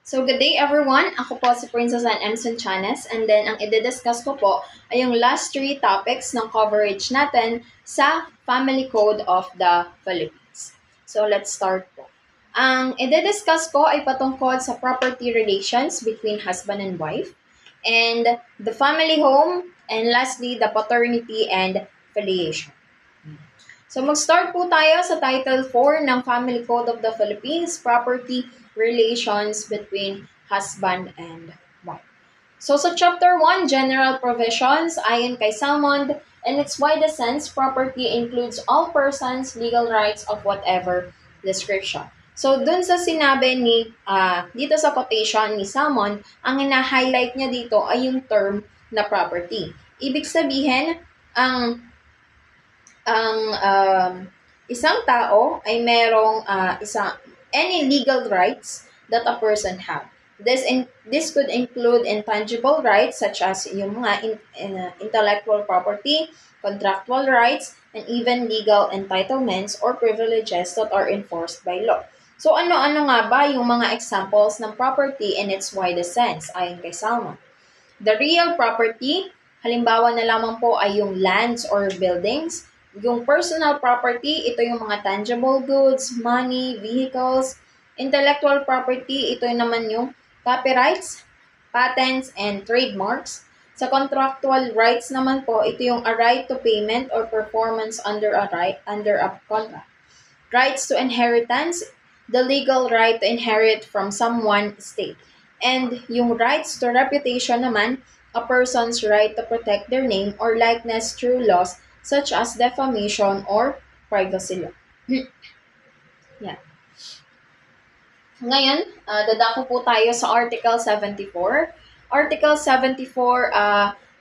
So, good day everyone. Ako po si Princess Ann M. Sanchanes and then ang i-discuss ko po ay yung last three topics ng coverage natin sa Family Code of the Philippines. So, let's start po. Ang i-discuss ko ay patungkol sa property relations between husband and wife and the family home and lastly, the paternity and filiation. So mag-start po tayo sa Title 4 ng Family Code of the Philippines, Property Relations between Husband and Wife. So sa Chapter 1, General Provisions, ayon kay Salmond, in its widest sense, property includes all persons' legal rights of whatever description. So dun sa sinabi ni, dito sa quotation ni Salmond, ang ina-highlight niya dito ay yung term na property. Ibig sabihin, ang isang tao ay merong any legal rights that a person have. This could include intangible rights such as yung mga intellectual property, contractual rights, and even legal entitlements or privileges that are enforced by law. So ano-ano nga ba yung mga examples ng property in its widest sense ayon kay Salmon? The real property, halimbawa na lamang po ay yung lands or buildings. Yung personal property, ito yung mga tangible goods, money, vehicles. Intellectual property, ito naman yung copyrights, patents, and trademarks. Sa contractual rights naman po, ito yung a right to payment or performance under a contract. Rights to inheritance, the legal right to inherit from someone estate. And yung rights to reputation naman, a person's right to protect their name or likeness through laws such as defamation or privacy law. Yeah. Ngayon, dadako po tayo sa Article 74. Article 74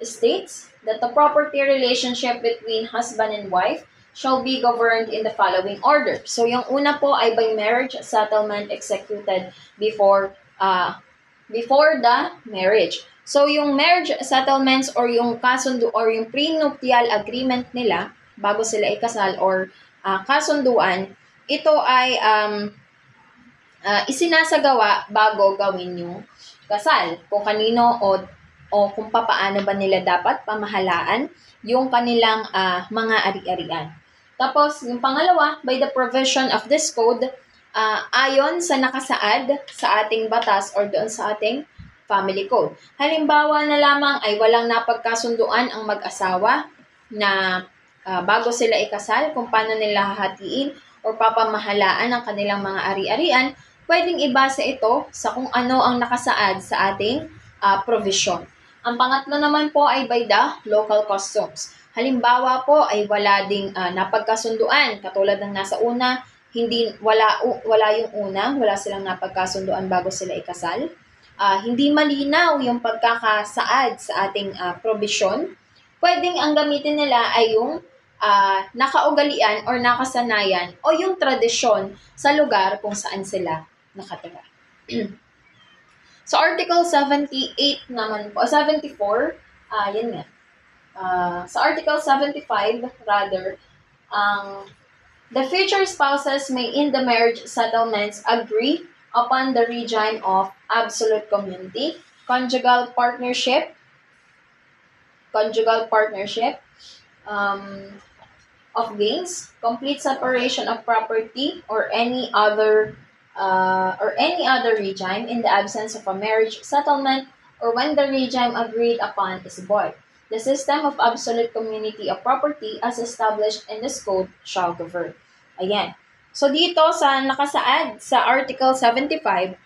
states that the property relationship between husband and wife shall be governed in the following order. So, yung una po ay by marriage settlement executed before the marriage. So, yung marriage settlements or yung kasundo or yung prenuptial agreement nila bago sila ikasal or kasunduan, ito ay isinasagawa bago gawin yung kasal. Kung kanino o kung papaano ba nila dapat pamahalaan yung kanilang mga ari-arian. Tapos, yung pangalawa, by the provision of this code, ayon sa nakasaad sa ating batas or doon sa ating family code. Halimbawa na lamang ay walang napagkasunduan ang mag-asawa na bago sila ikasal kung paano nila hahatiin o papamahalaan ang kanilang mga ari-arian, pwedeng ibasa ito sa kung ano ang nakasaad sa ating provision. Ang pangatlo naman po ay by the local customs. Halimbawa po ay wala ding napagkasunduan katulad ng nasa una, wala yung una, wala silang napagkasunduan bago sila ikasal. Hindi malinaw yung pagkakasaad sa ating provision, pwedeng ang gamitin nila ay yung nakaugalian or nakasanayan o yung tradisyon sa lugar kung saan sila nakatira. So, Article 78 naman po, 74, yan nga. Sa Article 75, rather, the future spouses may in the marriage settlements agree upon the regime of absolute community, conjugal partnership, of gains, complete separation of property, or any other regime in the absence of a marriage settlement, or when the regime agreed upon is void. The system of absolute community of property as established in this code shall govern. Ayan. So dito sa nakasaad sa Article 75,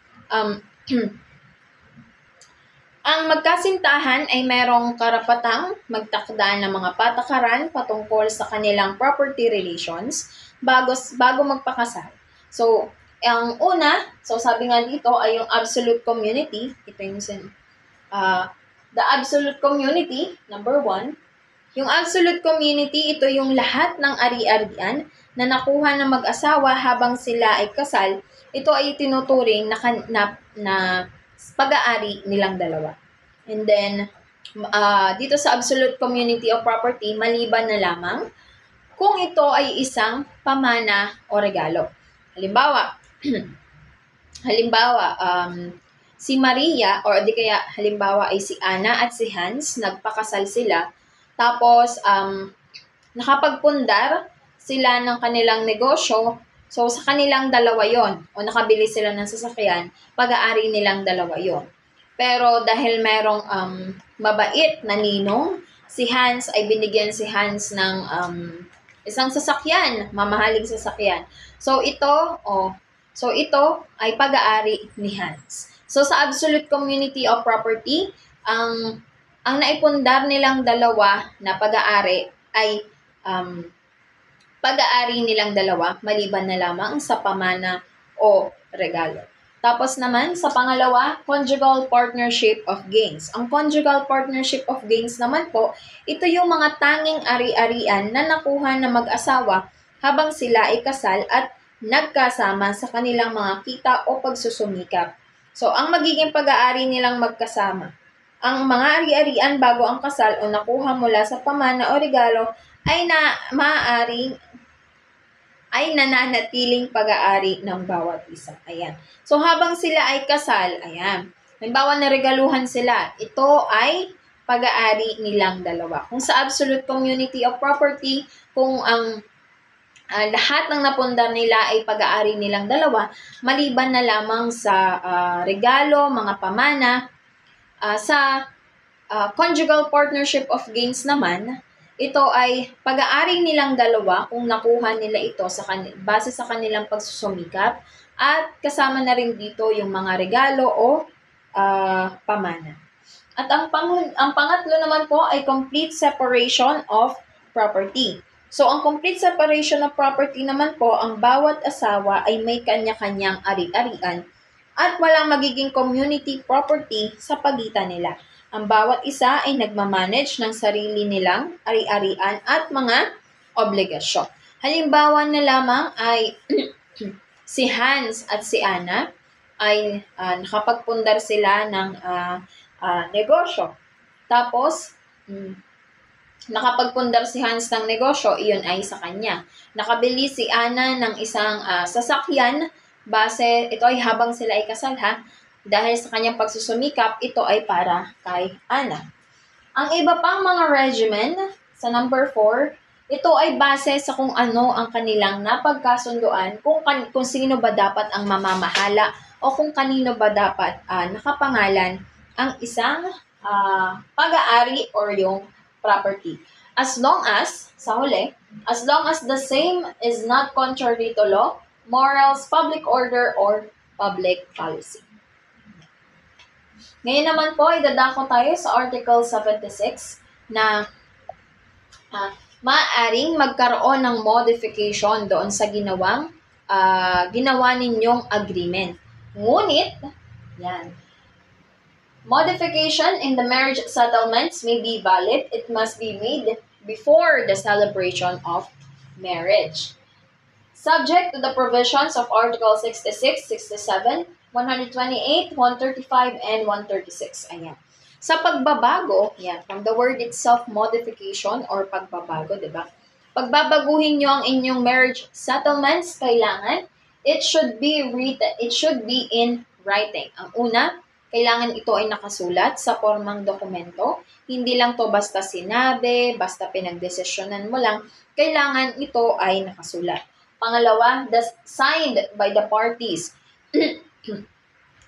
ang magkasintahan ay merong karapatang magtakda ng mga patakaran patungkol sa kanilang property relations bago magpakasal. So, ang una, so sabi nga dito ay yung absolute community. Ito yung the absolute community, number 1. Yung absolute community, ito yung lahat ng ari-arian na nakuha ng mag-asawa habang sila ay kasal. Ito ay tinuturing na pag-aari nilang dalawa. And then, dito sa absolute community of property, maliban na lamang kung ito ay isang pamana o regalo. Halimbawa, si Maria or di kaya halimbawa ay si Ana at si Hans, nagpakasal sila. Tapos nakapagpundar sila ng kanilang negosyo. So sa kanilang dalawa yon o nakabili sila ng sasakyan, pag-aari nilang dalawa yon. Pero dahil merong mabait na ninong, si Hans ay binigyan si Hans ng isang sasakyan, mamahaling sasakyan. So ito ay pag-aari ni Hans. So sa absolute community of property, ang naipundar nilang dalawa na pag-aari ay pag-aari nilang dalawa maliban na lamang sa pamana o regalo. Tapos naman, sa pangalawa, conjugal partnership of gains. Ang conjugal partnership of gains naman po, ito yung mga tanging ari-arian na nakuha ng mag-asawa habang sila ay kasal at nagkasama sa kanilang mga kita o pagsusumikap. So, ang magiging pag-aari nilang magkasama, ang mga ari-arian bago ang kasal o nakuha mula sa pamana o regalo ay ay nananatiling pag-aari ng bawat isa. Ayan. So, habang sila ay kasal, ayan. Halimbawa na regaluhan sila, ito ay pag-aari nilang dalawa. Kung sa absolute community of property, kung ang lahat ng napundar nila ay pag-aari nilang dalawa, maliban na lamang sa regalo, mga pamana, sa conjugal partnership of gains naman, ito ay pag-aari nilang dalawa kung nakuha nila ito base sa kanilang pagsusumikap at kasama na rin dito yung mga regalo o pamana. At ang pangatlo naman po ay complete separation of property. So, ang complete separation of property naman po, ang bawat asawa ay may kanya-kanyang ari-arian at walang magiging community property sa pagitan nila. Ang bawat isa ay nagmamanage ng sarili nilang ari-arian at mga obligasyon. Halimbawa na lamang ay si Hans at si Ana ay nakapagpundar sila ng negosyo. Tapos, nakapagpundar si Hans ng negosyo, iyon ay sa kanya. Nakabili si Ana ng isang sasakyan base, ito ay habang sila ay kasal dahil sa kanyang pagsusumikap, ito ay para kay Ana. Ang iba pang mga regimen, sa number 4, ito ay base sa kung ano ang kanilang napagkasunduan, kung sino ba dapat ang mamamahala o kung kanino ba dapat nakapangalan ang isang pag-aari or yung property. As long as the same is not contrary to law, morals, public order, or public policy. Ngayon naman po, idadako tayo sa Article 76 na maaaring magkaroon ng modification doon sa ginawa ninyong agreement. Ngunit, modification in the marriage settlements may be valid. It must be made before the celebration of marriage. Subject to the provisions of Article 66, 67, 128, 135, and 136. Ayan. Sa pagbabago, from the word itself, modification or pagbabago, di ba? Pagbabaguhin nyo ang inyong marriage settlements, kailangan it should be in writing. Ang una, kailangan ito ay nakasulat sa formang dokumento. Hindi lang to basta sinabi, basta pinagdesisyonan mo lang. Kailangan ito ay nakasulat. Pangalawa, signed by the parties.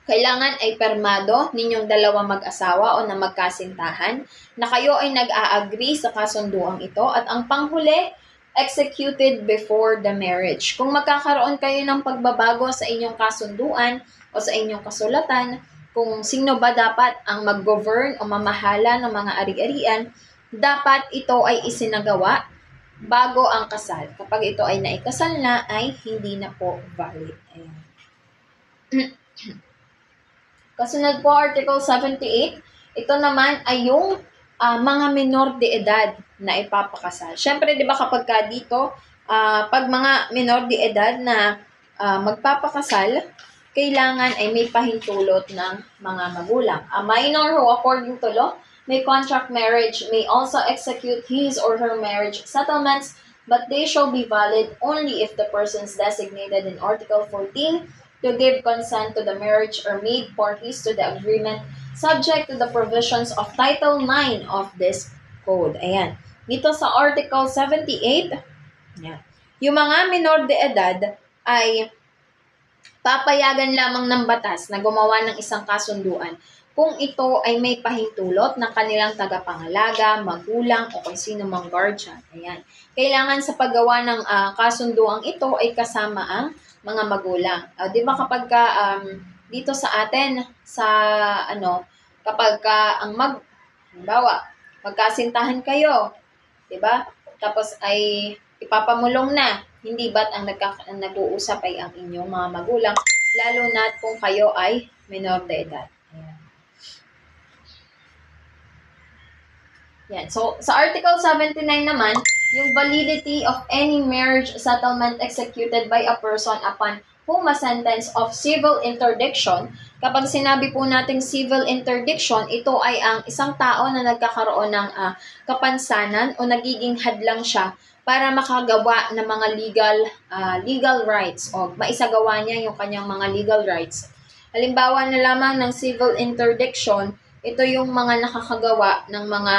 Kailangan ay permado ninyong dalawang mag-asawa o na magkasintahan na kayo ay nag-a-agree sa kasunduang ito. At ang panghuli, executed before the marriage. Kung magkakaroon kayo ng pagbabago sa inyong kasunduan o sa inyong kasulatan, kung sino ba dapat ang mag-govern o mamahala ng mga ari-arian, dapat ito ay isinagawa bago ang kasal. Kapag ito ay naikasal na, ay hindi na po valid. Ayan. Kasunod po, Article 78, ito naman ay yung mga minor de edad na ipapakasal. Siyempre, di ba kapag dito, pag mga minor de edad na magpapakasal, kailangan ay may pahintulot ng mga magulang. A minor who according to law may contract marriage may also execute his or her marriage settlements, but they shall be valid only if the persons designated in Article 14 to give consent to the marriage or made parties to the agreement subject to the provisions of Title 9 of this code. Ayan. Dito sa Article 78, yan. Yung mga minor de edad ay papayagan lamang ng batas na gumawa ng isang kasunduan kung ito ay may pahintulot ng kanilang tagapangalaga, magulang o kung sino mang guardian. Ayan. Kailangan sa paggawa ng kasunduang ito ay kasama ang mga magulang. Di ba kapag dito sa atin, sa kapag halimbawa, magkasintahan kayo, di ba? Tapos ay ipapamulong na, hindi ba't ang nag-uusap ay ang inyong mga magulang, lalo na kung kayo ay minor de edad. Ayan. Yan. So, sa Article 79 naman, yung validity of any marriage settlement executed by a person upon whom a sentence of civil interdiction. Kapag sinabi po nating civil interdiction, ito ay ang isang tao na nagkakaroon ng kapansanan o nagiging hadlang siya para makagawa ng mga legal rights o maisagawa niya yung kanyang mga legal rights. Halimbawa na lamang ng civil interdiction, ito yung mga nakakagawa ng mga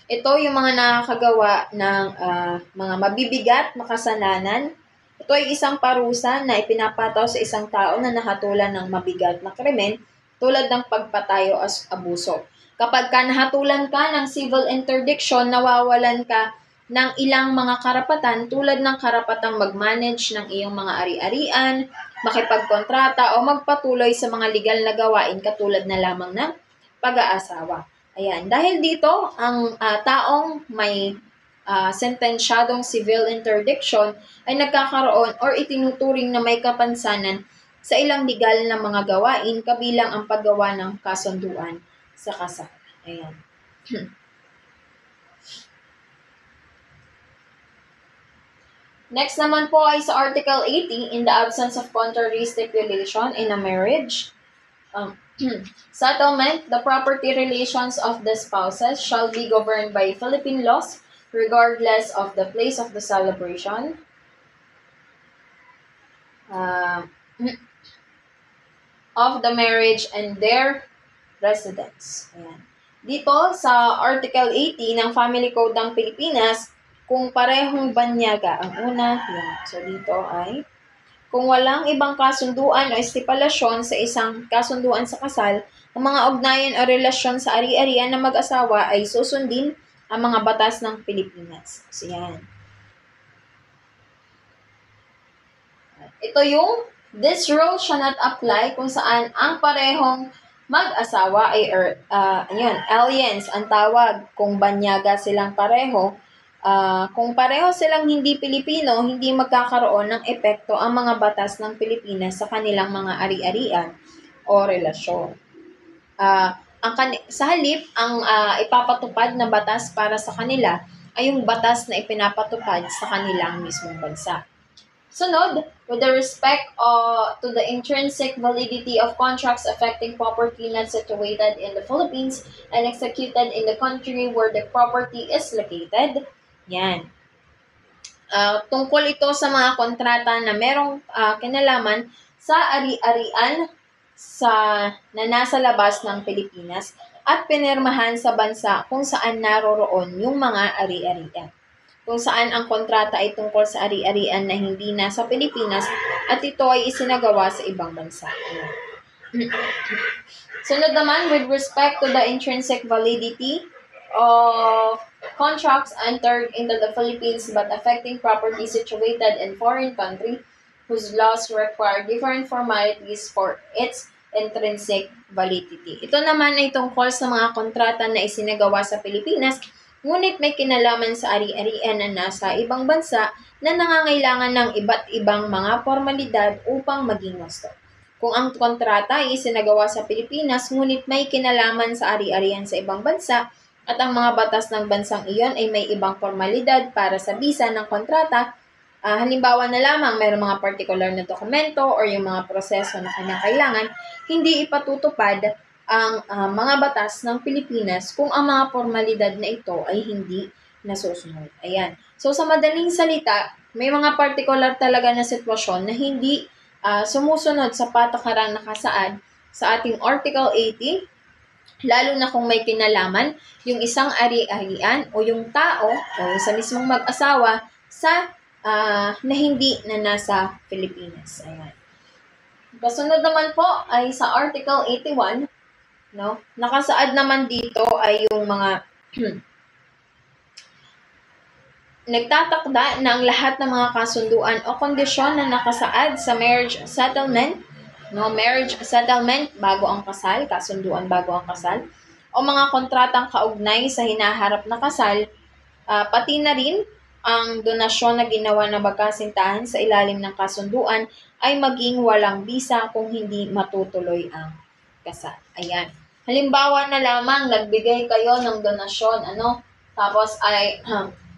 ito yung mga nakakagawa ng mga mabibigat na kasalanan. Ito ay isang parusa na ipinapataw sa isang tao na nahatulan ng mabigat na krimen tulad ng pagpatay o abuso. Kapag ka nahatulan ka ng civil interdiction, nawawalan ka ng ilang mga karapatan tulad ng karapatang mag-manage ng iyong mga ari-arian, makipagkontrata o magpatuloy sa mga legal na gawain katulad na lamang ng pag-aasawa. Ayan, dahil dito, ang taong may sentensyadong civil interdiction ay nagkakaroon or itinuturing na may kapansanan sa ilang legal na mga gawain kabilang ang paggawa ng kasunduan sa kasal. Ayan. Next naman po ay sa Article 80, in the absence of contrary stipulation in a marriage, settlement, the property relations of the spouses shall be governed by Philippine laws regardless of the place of the celebration. Of the marriage and their residence. Ayan. Dito sa Article 80 ng Family Code ng Pilipinas, kung parehong banyaga, ang una, yan. So dito ay kung walang ibang kasunduan o estipulasyon sa isang kasunduan sa kasal, ang mga ugnayan o relasyon sa ari-arian ng mag-asawa ay susundin ang mga batas ng Pilipinas. So, yan. Ito yung, this rule shall not apply kung saan ang parehong mag-asawa ay, aliens ang tawag, kung banyaga silang pareho. Kung pareho silang hindi Pilipino, hindi magkakaroon ng epekto ang mga batas ng Pilipinas sa kanilang mga ari-arian o relasyon. Sa halip, ang ipapatupad na batas para sa kanila ay yung batas na ipinapatupad sa kanilang mismong bansa. Sunod, with the respect to the intrinsic validity of contracts affecting property not situated in the Philippines and executed in the country where the property is located. Yan. Tungkol ito sa mga kontrata na merong kinalaman sa ari-arian na nasa labas ng Pilipinas at pinirmahan sa bansa kung saan naroroon yung mga ari-arian. Kung saan ang kontrata ay tungkol sa ari-arian na hindi nasa Pilipinas at ito ay isinagawa sa ibang bansa. Sunod naman, with respect to the intrinsic validity of contracts entered into the Philippines but affecting property situated in foreign country whose laws require different formalities for its intrinsic validity. Ito naman ay tungkol sa mga kontrata na isinagawa sa Pilipinas, ngunit may kinalaman sa ari-arian na nasa ibang bansa na nangangailangan ng iba't ibang mga formalidad upang maging wasto. Kung ang kontrata ay isinagawa sa Pilipinas, ngunit may kinalaman sa ari-arian sa ibang bansa, at ang mga batas ng bansang iyon ay may ibang formalidad para sa bisa ng kontrata, halimbawa na lamang mayroong mga particular na dokumento or yung mga proseso na kailangan, hindi ipatutupad ang mga batas ng Pilipinas kung ang mga formalidad na ito ay hindi nasusunod. Ayan. So, sa madaling salita, may mga particular talaga na sitwasyon na hindi sumusunod sa patakarang nakasaad sa ating Article 80, lalo na kung may kinalaman yung isang ari-arian o yung tao o sa mismong mag-asawa sa na hindi na nasa Pilipinas. Ayan. Kasunod naman po ay sa Article 81, no? Nakasaad naman dito ay yung mga nagtatakda ng lahat ng mga kasunduan o kondisyon na nakasaad sa marriage settlement, no, marriage settlement bago ang kasal, kasunduan bago ang kasal, o mga kontratang kaugnay sa hinaharap na kasal, pati na rin ang donasyon na ginawa ng magkasintahan sa ilalim ng kasunduan ay maging walang bisa kung hindi matutuloy ang kasal. Ayan. Halimbawa na lamang, nagbigay kayo ng donasyon, tapos ay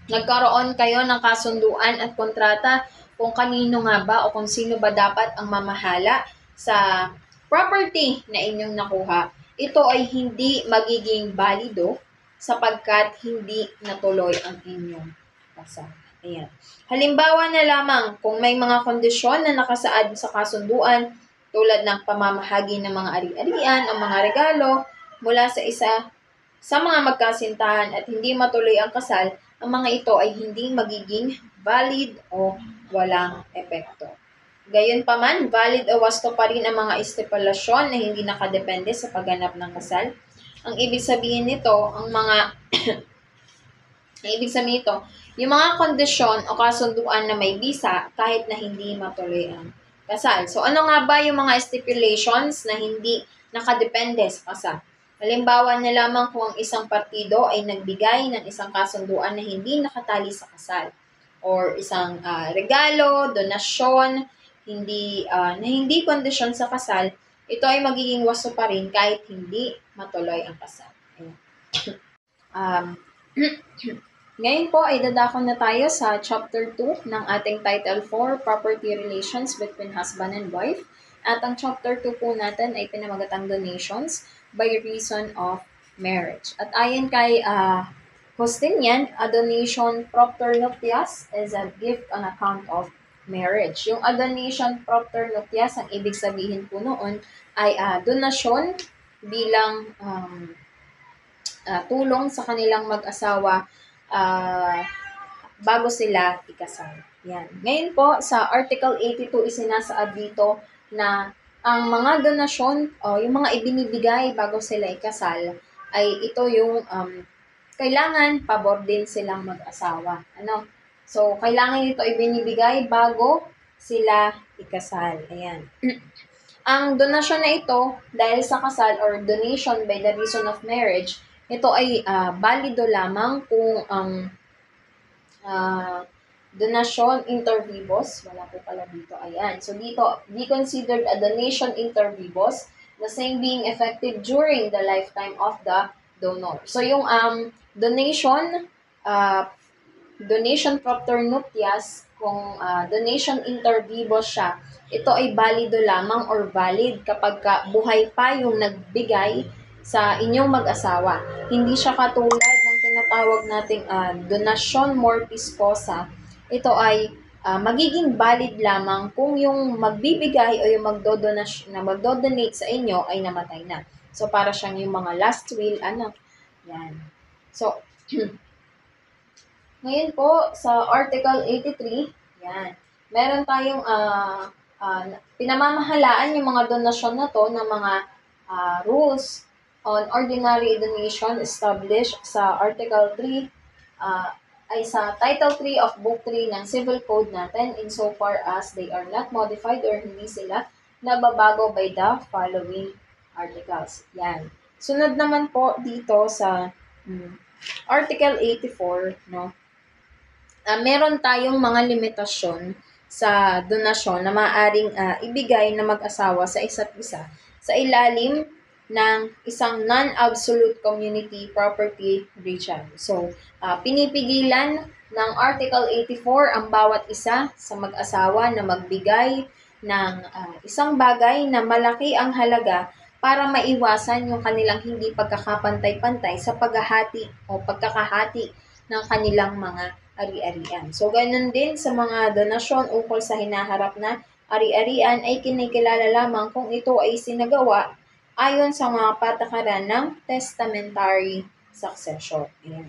nagkaroon kayo ng kasunduan at kontrata kung kanino nga ba o kung sino ba dapat ang mamahala sa property na inyong nakuha. Ito ay hindi magiging balido sapagkat hindi natuloy ang inyong kasal. Ayan. Halimbawa na lamang, kung may mga kondisyon na nakasaad sa kasunduan tulad ng pamamahagi ng mga ari-arian o mga regalo mula sa isa sa mga magkasintahan at hindi matuloy ang kasal, ang mga ito ay hindi magiging valid o walang epekto. Gayunpaman, valid o wasto pa rin ang mga estipulasyon na hindi nakadepende sa pagganap ng kasal. Ang ibig sabihin nito, yung mga kondisyon o kasunduan na may bisa kahit na hindi matuloy ang kasal. So, ano nga ba yung mga stipulations na hindi nakadepende sa kasal? Halimbawa na lamang kung ang isang partido ay nagbigay ng isang kasunduan na hindi nakatali sa kasal or isang regalo, donasyon, na hindi kondisyon sa kasal, ito ay magiging wasto pa rin kahit hindi matuloy ang kasal. Ngayon po ay dadako na tayo sa Chapter 2 ng ating Title 4, Property Relations between Husband and Wife. At ang Chapter 2 po natin ay pinamagatang donations by reason of marriage. At ayon kay Justinian, a donation propter nuptias is a gift on account of marriage. Yung a donation propter nuptias, ang ibig sabihin po noon ay donasyon bilang tulong sa kanilang mag-asawa bago sila ikasal. Yan. Ngayon po, sa Article 82 isinasaad dito na ang mga donasyon o yung mga ibinibigay bago sila ikasal ay ito yung kailangan pabor din silang mag-asawa. So, kailangan ito ibinibigay bago sila ikasal. Ayan. Ang donasyon na ito, dahil sa kasal or donation by the reason of marriage, ito ay balido lamang kung ang donasyon inter vivos, wala po pala dito, ayan. So dito, be considered a donation inter vivos, the same being effective during the lifetime of the donor. So yung donation propter nuptias, kung donation inter vivos siya, ito ay balido lamang or valid kapag buhay pa yung nagbigay sa inyong mag-asawa. Hindi siya katulad ng tinatawag nating donasyon mortis causa. Ito ay magiging valid lamang kung yung magbibigay o yung magdodonate sa inyo ay namatay na. So, para siyang yung mga last will, yan. So, ngayon po, sa Article 83, yan, meron tayong pinamamahalaan yung mga donasyon na to ng mga rules on ordinary donation established sa Article 3, ay sa Title 3 of Book 3 ng Civil Code natin insofar as they are not modified or hindi sila nababago by the following articles. Yan. Sunod naman po dito sa Article 84, no? Meron tayong mga limitasyon sa donasyon na maaaring ibigay ng mag-asawa sa isa't isa sa ilalim ng isang non-absolute community property region. So, pinipigilan ng Article 84 ang bawat isa sa mag-asawa na magbigay ng isang bagay na malaki ang halaga para maiwasan yung kanilang hindi pagkakapantay-pantay sa paghahati o pagkakahati ng kanilang mga ari-arian. So, ganun din sa mga donasyon ukol sa hinaharap na ari-arian ay kinikilala lamang kung ito ay sinagawa ayon sa mga patakaran ng testamentary succession. Ayan.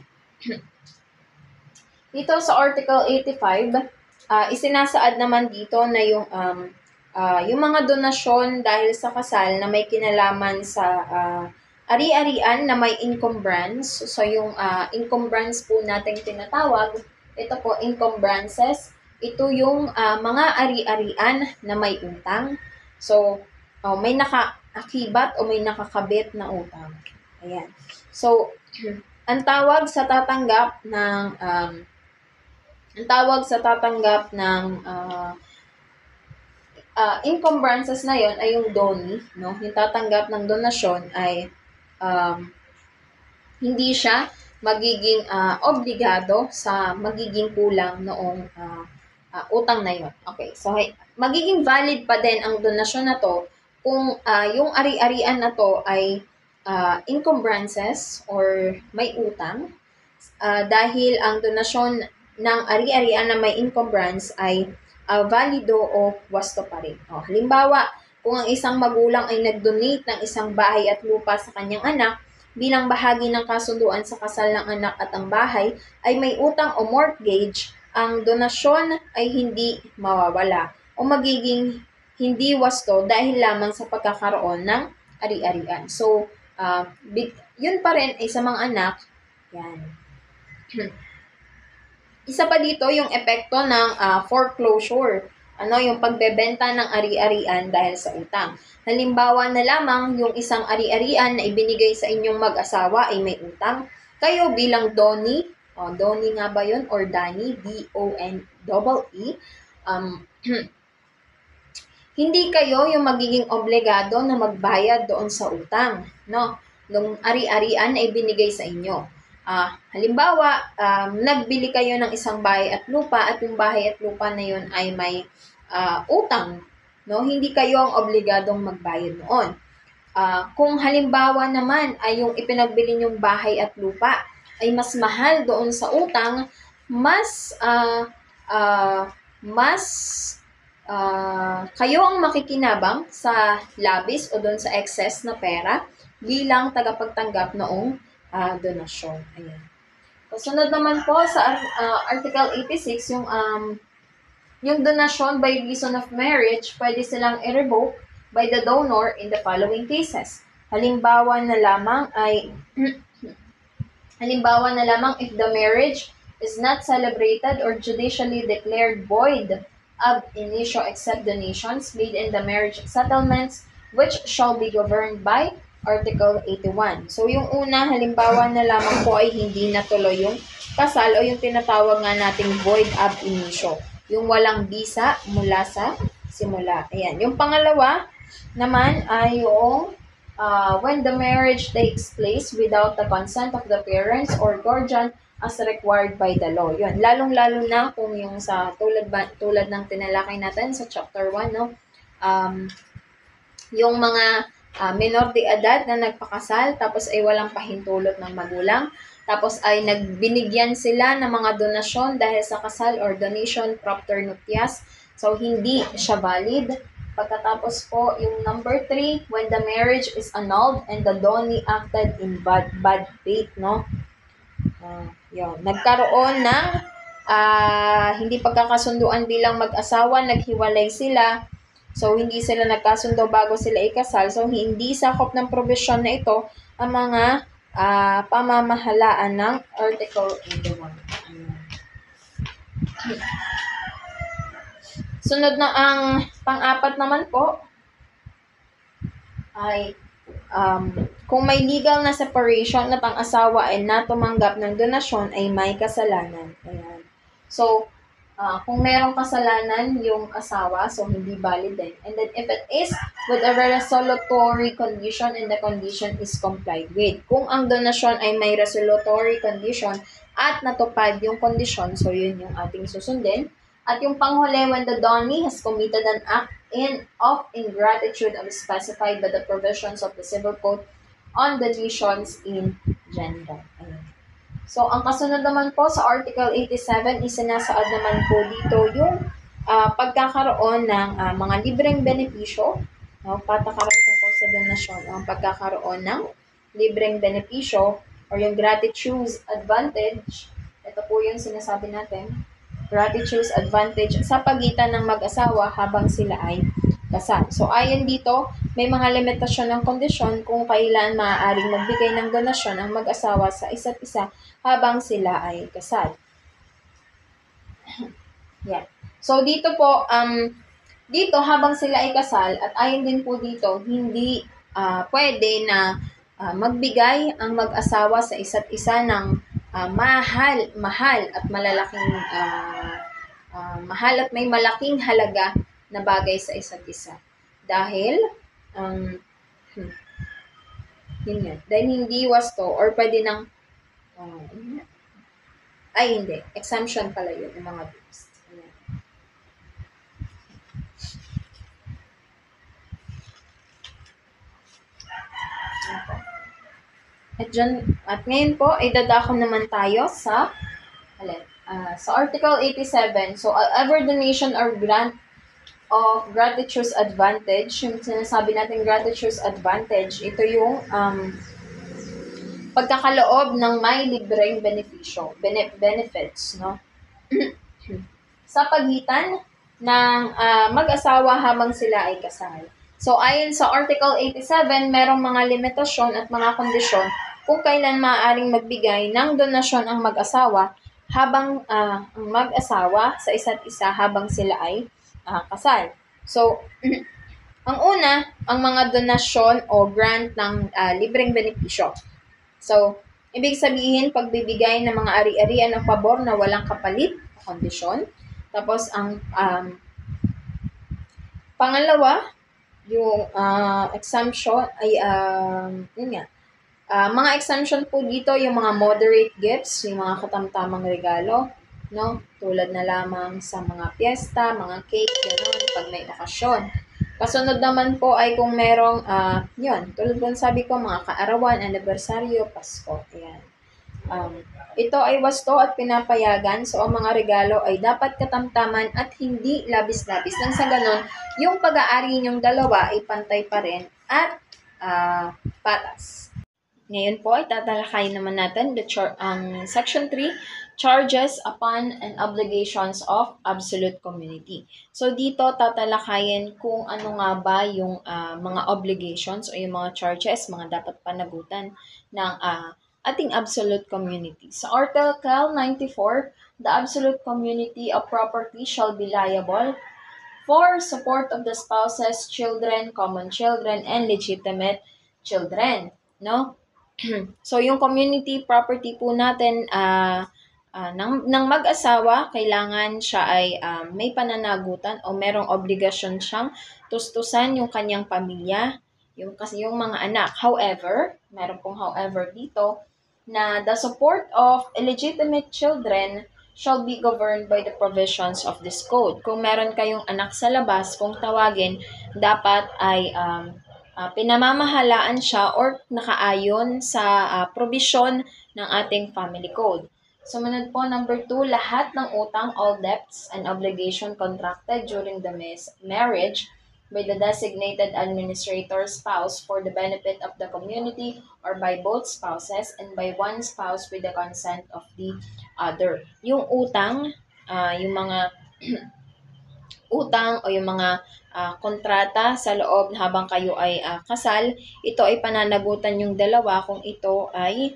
Dito sa Article 85, isinasaad naman dito na yung mga donasyon dahil sa kasal na may kinalaman sa ari-arian na may encumbrance. So, yung encumbrance po natin tinatawag, ito po, encumbrances. Ito yung mga ari-arian na may utang. So, may nakaakibat o may nakakabit na utang. Ayan. So, ang tawag sa tatanggap ng encumbrances na yon ay yung donee, no? Yung tatanggap ng donasyon ay hindi siya magiging obligado sa magiging kulang noong utang na yon. Okay, so magiging valid pa din ang donasyon na to kung yung ari-arian na to ay encumbrances or may utang, dahil ang donasyon ng ari-arian na may encumbrance ay valido o wasto pa rin. Halimbawa, kung ang isang magulang ay nag-donate ng isang bahay at lupa sa kanyang anak bilang bahagi ng kasunduan sa kasal ng anak at ang bahay ay may utang o mortgage, ang donasyon ay hindi mawawala o magiging hindi wasto dahil lamang sa pagkakaroon ng ari-arian. So, yun pa rin ay sa mga anak, yan. Isa pa dito yung epekto ng foreclosure. Yung pagbebenta ng ari-arian dahil sa utang. Halimbawa na lamang yung isang ari-arian na ibinigay sa inyong mag-asawa ay may utang. Kayo bilang donee, donee nga ba yun? Or Dani, D-O-N-E-E, hindi kayo yung magiging obligado na magbayad doon sa utang, no? Nung ari-arian ay binigay sa inyo. Halimbawa, nagbili kayo ng isang bahay at lupa at yung bahay at lupa na yun ay may utang, no? Hindi kayo ang obligadong magbayad noon. Kung halimbawa naman ay yung ipinagbili nyong bahay at lupa ay mas mahal doon sa utang, kayo ang makikinabang sa labis o doon sa excess na pera bilang tagapagtanggap noong donasyon. Ayan. Kasunod naman po sa Article 86, yung donasyon by reason of marriage, pwede silang i-revoke by the donor in the following cases. Halimbawa na lamang if the marriage is not celebrated or judicially declared void ab initio except donations made in the marriage settlements which shall be governed by Article 81. So, yung una, halimbawa na lamang po ay hindi natuloy yung kasal o yung tinatawag nga nating void ab initio. Yung walang bisa mula sa simula. Ayan. Yung pangalawa naman ay yung when the marriage takes place without the consent of the parents or guardian as required by the law. Yun. Lalong-lalo na kung yung sa tulad ng tinalakay natin sa chapter 1, no? Yung mga minor de edad na nagpakasal tapos ay walang pahintulot ng magulang, tapos ay nagbinigyan sila ng mga donasyon dahil sa kasal or donation propter nuptias. So, hindi siya valid. Pagkatapos po, yung number 3, when the marriage is annulled and the donee acted in bad faith, no? Yun. Nagkaroon ng hindi pagkakasunduan bilang mag-asawa, naghiwalay sila. So, hindi sila nagkasundo bago sila ikasal. So, hindi sakop ng provision na ito ang mga pamamahalaan ng Article 81. Sunod na ang pang-apat naman po ay kung may legal na separation at ang asawa ay natumanggap ng donasyon ay may kasalanan. Ayan. So, kung merong kasalanan yung asawa, so hindi valid din. And then if it is with a resolutory condition and the condition is complied with. Kung ang donasyon ay may resolutory condition at natupad yung condition, so yun yung ating susundin. At yung panghuli, when the donee has committed an act of ingratitude as specified by the provisions of the Civil Code on donations in general. Ayan. So, ang kasunod naman po sa Article 87, isinasaad naman po dito yung pagkakaroon ng mga libreng benepisyo, no? Patakaran tungkol sa donasyon, ang pagkakaroon ng libreng benepisyo or yung gratuitous advantage. Ito po yung sinasabi natin, gratuitous advantage sa pagitan ng mag-asawa habang sila ay kasal. So, ayon dito, may mga limitasyon ng kondisyon kung kailan maaaring magbigay ng donasyon ang mag-asawa sa isa't isa habang sila ay kasal. Yan. So, dito po, dito habang sila ay kasal, at ayon din po dito, hindi pwede na magbigay ang mag-asawa sa isa't isa ng mahal at malalaking mahal at may malaking halaga na bagay sa isa't isa. Dahil, yun yan. Dahil hindi wasto or pwede nang, hindi. Exemption pala yun, yung mga gifts. At ngayon po, ay dadako naman tayo sa Article 87. So, ever donation or grant of gratuitous advantage, yung sinasabi natin gratuitous advantage, ito yung pagkakaloob ng may libreng benepisyo, benefits, no? Sa pagitan ng mag-asawa habang sila ay kasal. So, ayon sa Article 87, merong mga limitasyon at mga kondisyon kung kailan maaaring magbigay ng donasyon ang mag-asawa habang mag-asawa sa isa't isa habang sila ay kasal. So, ang una, ang mga donasyon o grant ng libreng benepisyo. So, ibig sabihin, pagbibigay ng mga ari-arian ng pabor na walang kapalit o kondisyon. Tapos, ang pangalawa, yung exemption ay, yun nga, mga exemption po dito, yung mga moderate gifts, yung mga katamtamang regalo, no? Tulad na lamang sa mga piyesta, mga cake, gano'n, pag may okasyon. Kasunod naman po ay kung merong, yun, tulad po sabi ko, mga kaarawan, anibersaryo, Pasko, ayan. Ito ay wasto at pinapayagan, so ang mga regalo ay dapat katamtaman at hindi labis-labis. Nang sa ganon, yung pag-aari ninyong dalawa ay pantay pa rin at patas. Ngayon po ay tatalakayin naman natin ang Section 3, Charges upon and Obligations of Absolute Community. So dito tatalakayin kung ano nga ba yung mga obligations o yung mga charges, mga dapat panagutan ng ating absolute community. Sa Article 94, the absolute community of property shall be liable for support of the spouses, children, common children, and legitimate children. No? So, yung community property po natin ng mag-asawa, kailangan siya ay may pananagutan o merong obligasyon siyang tustusan yung kanyang pamilya, yung mga anak. However, meron pong however dito, na the support of illegitimate children shall be governed by the provisions of this code. Kung meron kayong anak sa labas, kung tawagin, dapat ay pinamamahalaan siya or nakaayon sa provision ng ating family code. Sumunod po, number 2, lahat ng utang, all debts and obligation contracted during the marriage by the designated administrator spouse for the benefit of the community or by both spouses and by one spouse with the consent of the other. Yung utang, yung mga utang o yung mga kontrata sa loob habang kayo ay kasal, ito ay pananagutan yung dalawa kung ito ay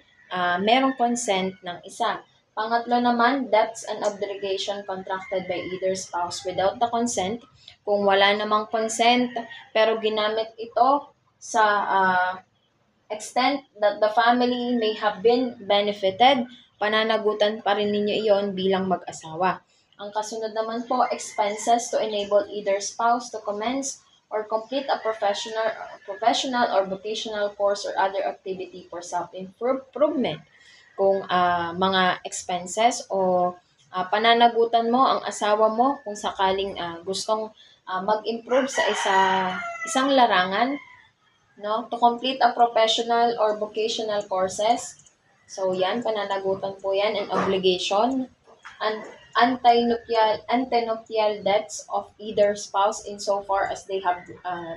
merong consent ng isa. Pangatlo naman, debts and obligation contracted by either spouse without the consent. Kung wala namang consent, pero ginamit ito sa extent that the family may have been benefited, pananagutan pa rin ninyo iyon bilang mag-asawa. Ang kasunod naman po, expenses to enable either spouse to commence or complete a professional or vocational course or other activity for self-improvement. Kung mga expenses o pananagutan mo ang asawa mo kung sakaling gustong mag-improve sa isang larangan, no, to complete a professional or vocational courses. So, yan, pananagutan po yan and obligation. Antenuptial debts of either spouse insofar as they have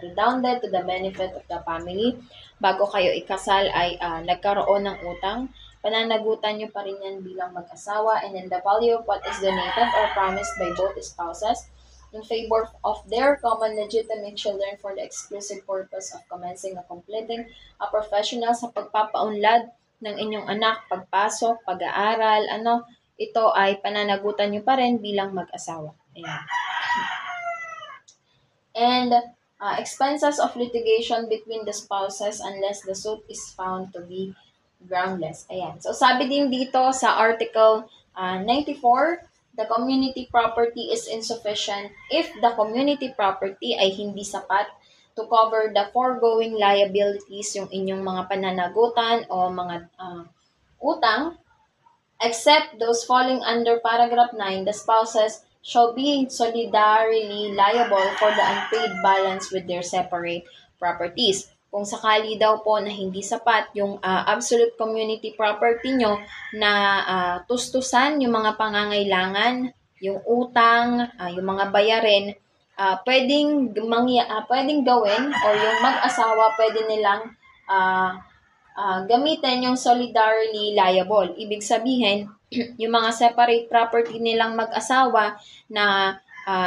redounded to the benefit of the family. Bago kayo ikasal ay nagkaroon ng utang, pananagutan nyo pa rin yan bilang mag-asawa, and then the value of what is donated or promised by both spouses in favor of their common legitimate children for the exclusive purpose of commencing or completing a professional sa pagpapaunlad ng inyong anak, pagpasok, pag-aaral, ito ay pananagutan nyo pa rin bilang mag-asawa. Ayan. And expenses of litigation between the spouses unless the suit is found to be groundless. Ayan. So, sabi din dito sa Article 94, the community property is insufficient if the community property ay hindi sapat to cover the foregoing liabilities, yung inyong mga pananagutan o mga utang, except those falling under paragraph 9, the spouses shall be solidarily liable for the unpaid balance with their separate properties. Kung sakali daw po na hindi sapat yung absolute community property nyo na tustusan yung mga pangangailangan, yung utang, yung mga bayarin, pwedeng gawin, or yung mag-asawa pwede nilang gamitin yung solidarily liable. Ibig sabihin, yung mga separate property nilang mag-asawa na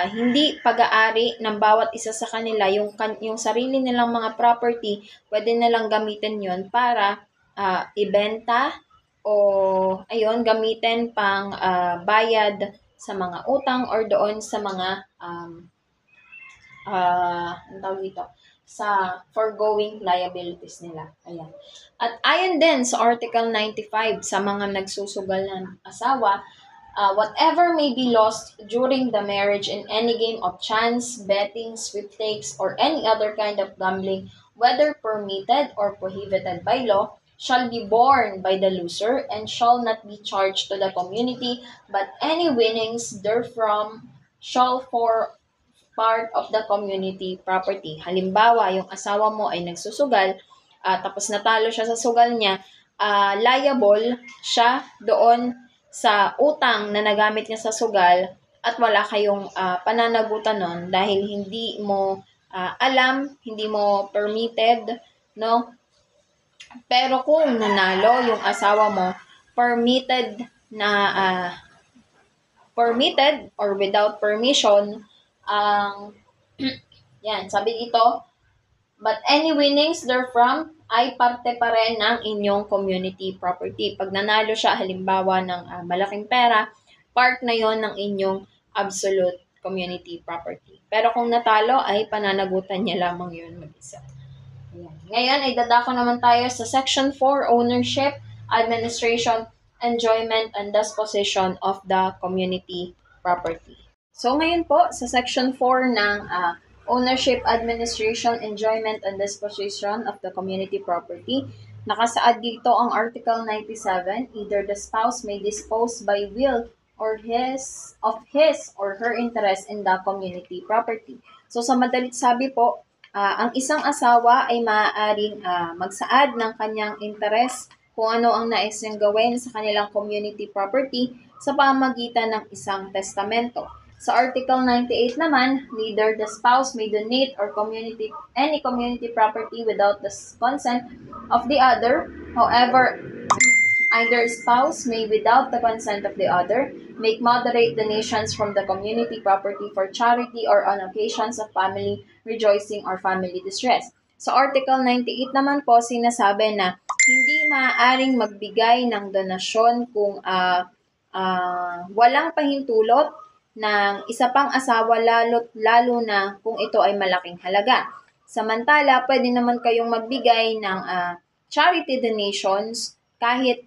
hindi pag-aari ng bawat isa sa kanila, yung sarili nilang mga property, pwede nilang gamitin yon para ibenta o gamitin pang bayad sa mga utang or doon sa mga sa foregoing liabilities nila. Ayan. At ayon din sa Article 95 sa mga nagsusugal ng asawa, whatever may be lost during the marriage in any game of chance, betting, sweepstakes, or any other kind of gambling, whether permitted or prohibited by law, shall be borne by the loser and shall not be charged to the community, but any winnings therefrom shall for part of the community property. Halimbawa, yung asawa mo ay nagsusugal, tapos natalo siya sa sugal niya, liable siya doon sa utang na nagamit niya sa sugal at wala kayong pananagutan nun dahil hindi mo alam, hindi mo permitted, no? Pero kung nanalo yung asawa mo, permitted or without permission, yan, sabi dito, but any winnings therefrom ay parte pa rin ng inyong community property. Pag nanalo siya, halimbawa ng malaking pera, part na yon ng inyong absolute community property. Pero kung natalo, ay pananagutan niya lamang yun mag-isa. Ayan. Ngayon, ay dadako naman tayo sa Section 4, Ownership, Administration, Enjoyment, and Disposition of the Community Property. So, ngayon po, sa Section 4 ng Ownership, Administration, Enjoyment, and Disposition of the Community Property, nakasaad dito ang Article 97, either the spouse may dispose by will or his or her interest in the community property. So, sa madalit sabi po, ang isang asawa ay maaaring magsaad ng kanyang interest kung ano ang nais niyang gawin sa kanilang community property sa pamamagitan ng isang testamento. Sa Article 98 naman, neither the spouse may donate or any community property without the consent of the other. However, either spouse may, without the consent of the other, make moderate donations from the community property for charity or on occasions of family rejoicing or family distress. Sa Article 98 naman po, sinasabi na hindi maaaring magbigay ng donasyon kung walang pahintulot ng isa pang asawa, lalo na kung ito ay malaking halaga. Samantala, pwede naman kayong magbigay ng charity donations kahit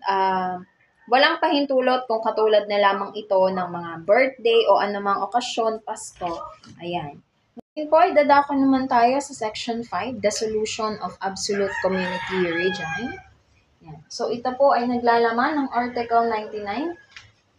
walang pahintulot kung katulad na lamang ito ng mga birthday o anumang okasyon, Pasko. Ayan. Ngayon po, idadako naman tayo sa Section 5, the Solution of Absolute Community Regime. Ayan. So, ito po ay naglalaman ng Article 99.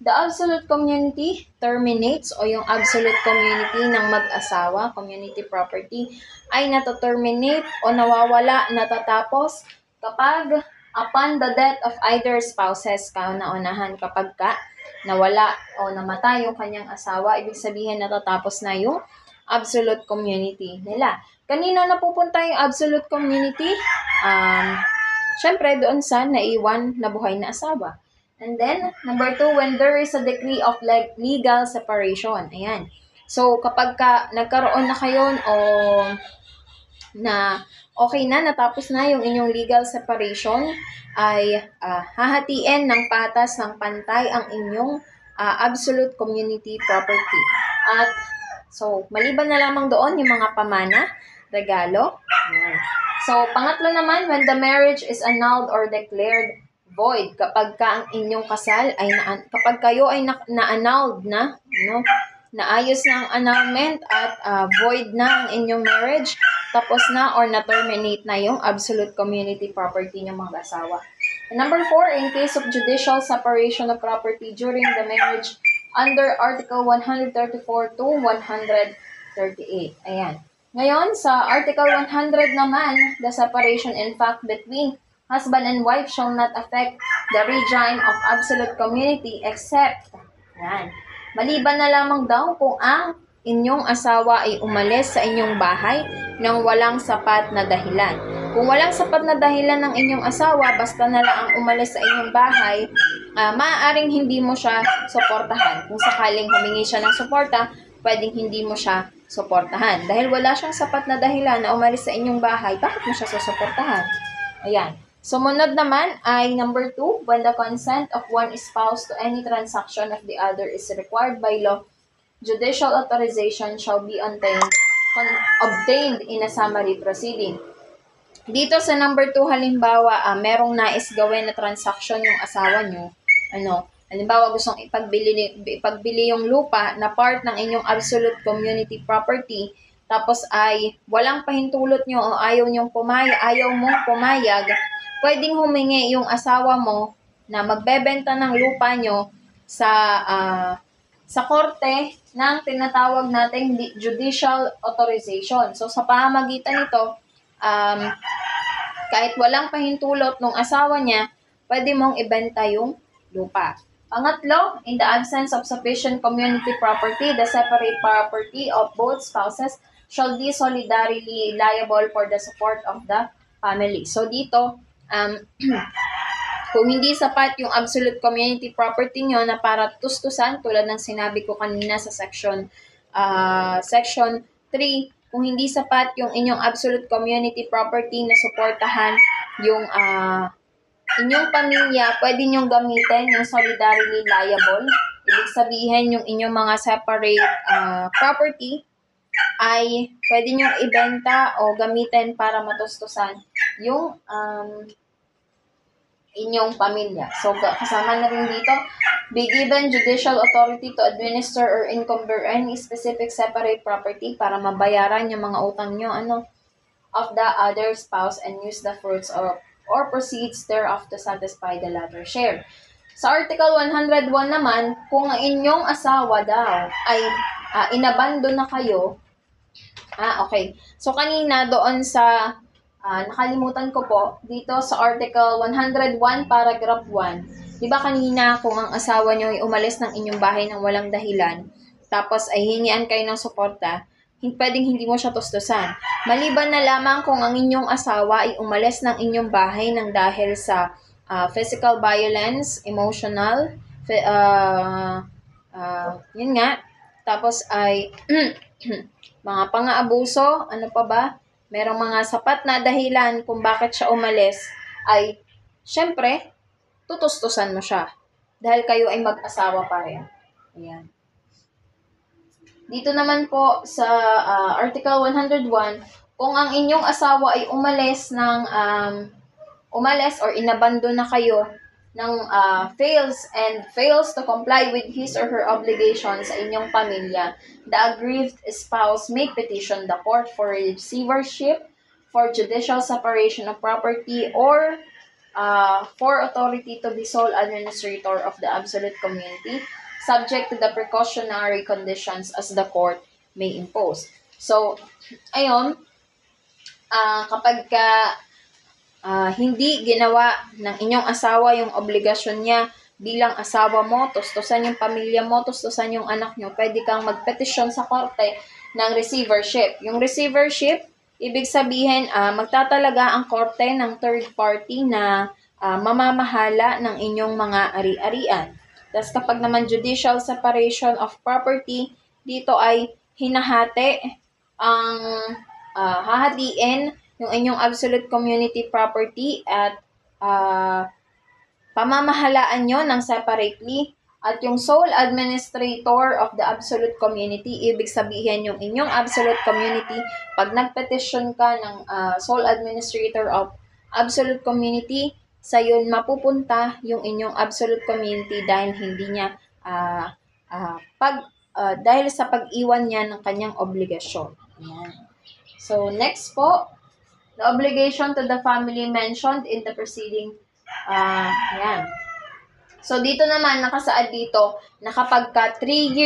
The absolute community terminates o yung absolute community ng mag-asawa, community property, ay nataterminate o nawawala, natatapos kapag upon the death of either spouses, kauna-unahan kapag ka nawala o namatay yung kanyang asawa, ibig sabihin natatapos na yung absolute community nila. Kanino napupunta yung absolute community? Syempre, doon sa naiwan na buhay na asawa. And then, number 2, when there is a decree of legal separation. Ayan. So, kapag nagkaroon na kayo o na okay na, natapos na yung inyong legal separation, ay hahatiin ng patas ng pantay ang inyong absolute community property. At so, maliban na lamang doon yung mga pamana, regalo. Ayan. So, pangatlo naman, when the marriage is annulled or declared void, kapag ang inyong kasal ay kapag kayo ay na-annulled na, naayos na ang annulment at void na ang inyong marriage, tapos na or na-terminate na yung absolute community property ng mga asawa. And number 4, in case of judicial separation of property during the marriage under Article 134 to 138. Ayan. Ngayon, sa Article 100 naman, the separation in fact between husband and wife shall not affect the regime of absolute community except, yan, maliban na lamang daw kung ang inyong asawa ay umalis sa inyong bahay nang walang sapat na dahilan. Kung walang sapat na dahilan ng inyong asawa, basta na lang ang umalis sa inyong bahay, maaaring hindi mo siya suportahan. Kung sakaling humingi siya ng suporta, pwedeng hindi mo siya suportahan. Dahil wala siyang sapat na dahilan na umalis sa inyong bahay, bakit mo siya susuportahan? Ayan. Sumunod naman ay number 2, when the consent of one spouse to any transaction of the other is required by law, judicial authorization shall be obtained in a summary proceeding. Dito sa number 2, halimbawa, merong nais gawin na transaction yung asawa nyo, halimbawa gustong ipagbili yung lupa na part ng inyong absolute community property, tapos ay walang pahintulot nyo o ayaw mong pumayag, pwedeng humingi yung asawa mo na magbebenta ng lupa nyo sa korte ng tinatawag nating judicial authorization. So, sa pamamagitan nito, kahit walang pahintulot ng asawa niya, pwede mong ibenta yung lupa. Pangatlo, in the absence of sufficient community property, the separate property of both spouses shall be solidarily liable for the support of the family. So, dito, kung hindi sapat yung absolute community property nyo na para tustusan, tulad ng sinabi ko kanina sa section 3, kung hindi sapat yung inyong absolute community property na suportahan yung inyong pamilya, pwede nyong gamitin yung solidarily liable. Ibig sabihin yung inyong mga separate property ay pwede nyong ibenta o gamitin para matustusan yung inyong pamilya. So, kasama na rin dito, be given judicial authority to administer or encumber any specific separate property para mabayaran yung mga utang nyo, of the other spouse and use the fruits or proceeds thereof to satisfy the latter share. Sa Article 101 naman, kung ang inyong asawa daw ay inabandon na kayo, okay. So, kanina doon sa nakalimutan ko po, dito sa Article 101, Paragraph 1, di ba kanina kung ang asawa nyo ay umalis ng inyong bahay ng walang dahilan, tapos ay hingian kayo ng suporta, pwedeng hindi mo siya tustusan. Maliban na lamang kung ang inyong asawa ay umalis ng inyong bahay ng dahil sa physical violence, emotional, yun nga, tapos ay mga pang-aabuso, ano pa ba? Merong mga sapat na dahilan kung bakit siya umalis, ay, syempre, tutustusan mo siya. Dahil kayo ay mag-asawa pa rin. Ayan. Dito naman po sa Article 101, kung ang inyong asawa ay umalis or inabandon na kayo ng fails to comply with his or her obligations sa inyong pamilya, the aggrieved spouse may petition the court for receivership, for judicial separation of property, or for authority to be sole administrator of the absolute community, subject to the precautionary conditions as the court may impose. So, ayun, kapag hindi ginawa ng inyong asawa yung obligasyon niya bilang asawa mo, tustusan yung pamilya mo, tustusan yung anak nyo, pwede kang magpetisyon sa korte ng receivership. Yung receivership, ibig sabihin, magtatalaga ang korte ng third party na mamamahala ng inyong mga ari-arian. Tapos kapag naman judicial separation of property, dito ay hinahati ang hahatiin yung inyong absolute community property at pamamahalaan nyo ng separately. At yung sole administrator of the absolute community, ibig sabihin yung inyong absolute community, pag nagpetisyon ka ng sole administrator of absolute community, sa yun mapupunta yung inyong absolute community dahil hindi niya dahil sa pag-iwan niya ng kanyang obligasyon. Ayan. So, next po, the obligation to the family mentioned in the preceding, yan. So, dito naman, nakasaad dito, na kapag ka 3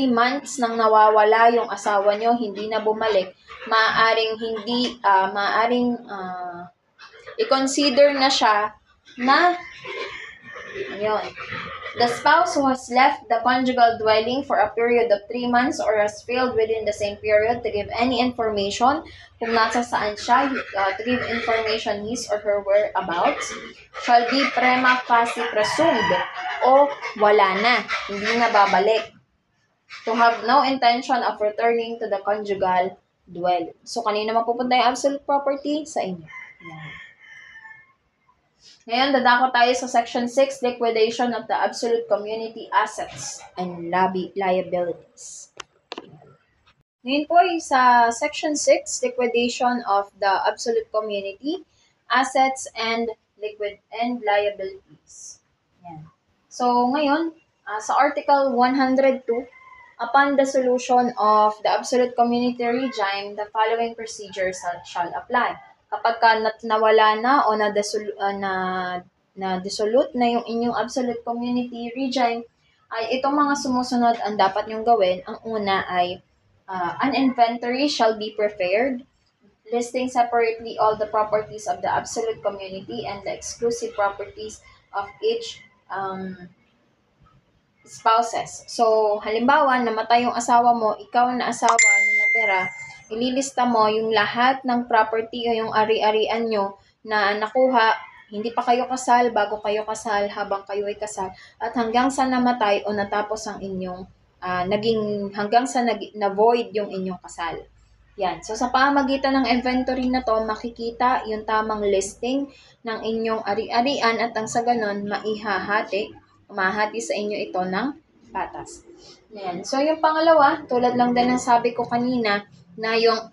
months nang nawawala yung asawa nyo, hindi na bumalik, maaaring i-consider na siya na, ayun, the spouse who has left the conjugal dwelling for a period of 3 months or has failed within the same period to give any information kung nasa saan siya, to give information his or her whereabouts, shall be prima facie presumed o wala na, hindi na babalik, to have no intention of returning to the conjugal dwelling. So, kanina mapupunta yung absolute property? Sa inyo. Yan. Ngayon, dadako tayo sa Section 6, Liquidation of the Absolute Community Assets and Liabilities. Ngayon po sa Section 6, Liquidation of the Absolute Community Assets and Liabilities. Yan. So, ngayon, sa Article 102, upon the dissolution of the Absolute Community Regime, the following procedures shall apply. Kapag nawala na o na-dissolute na yung inyong absolute community regime, ay itong mga sumusunod ang dapat nyong gawin. Ang una ay an inventory shall be prepared, listing separately all the properties of the absolute community and the exclusive properties of each spouses. So, halimbawa, namatay yung asawa mo, ikaw na asawa na natira, ililista mo yung lahat ng property o yung ari-arian nyo na nakuha, hindi pa kayo kasal, bago kayo kasal, habang kayo ay kasal, at hanggang sa namatay o natapos ang inyong, hanggang sa na-void yung inyong kasal. Yan. So, sa pamamagitan ng inventory na to, makikita yung tamang listing ng inyong ari-arian at ang sa ganon, mahati sa inyo ito ng patas. Yan. So, yung pangalawa, tulad lang din ng sabi ko kanina, na yung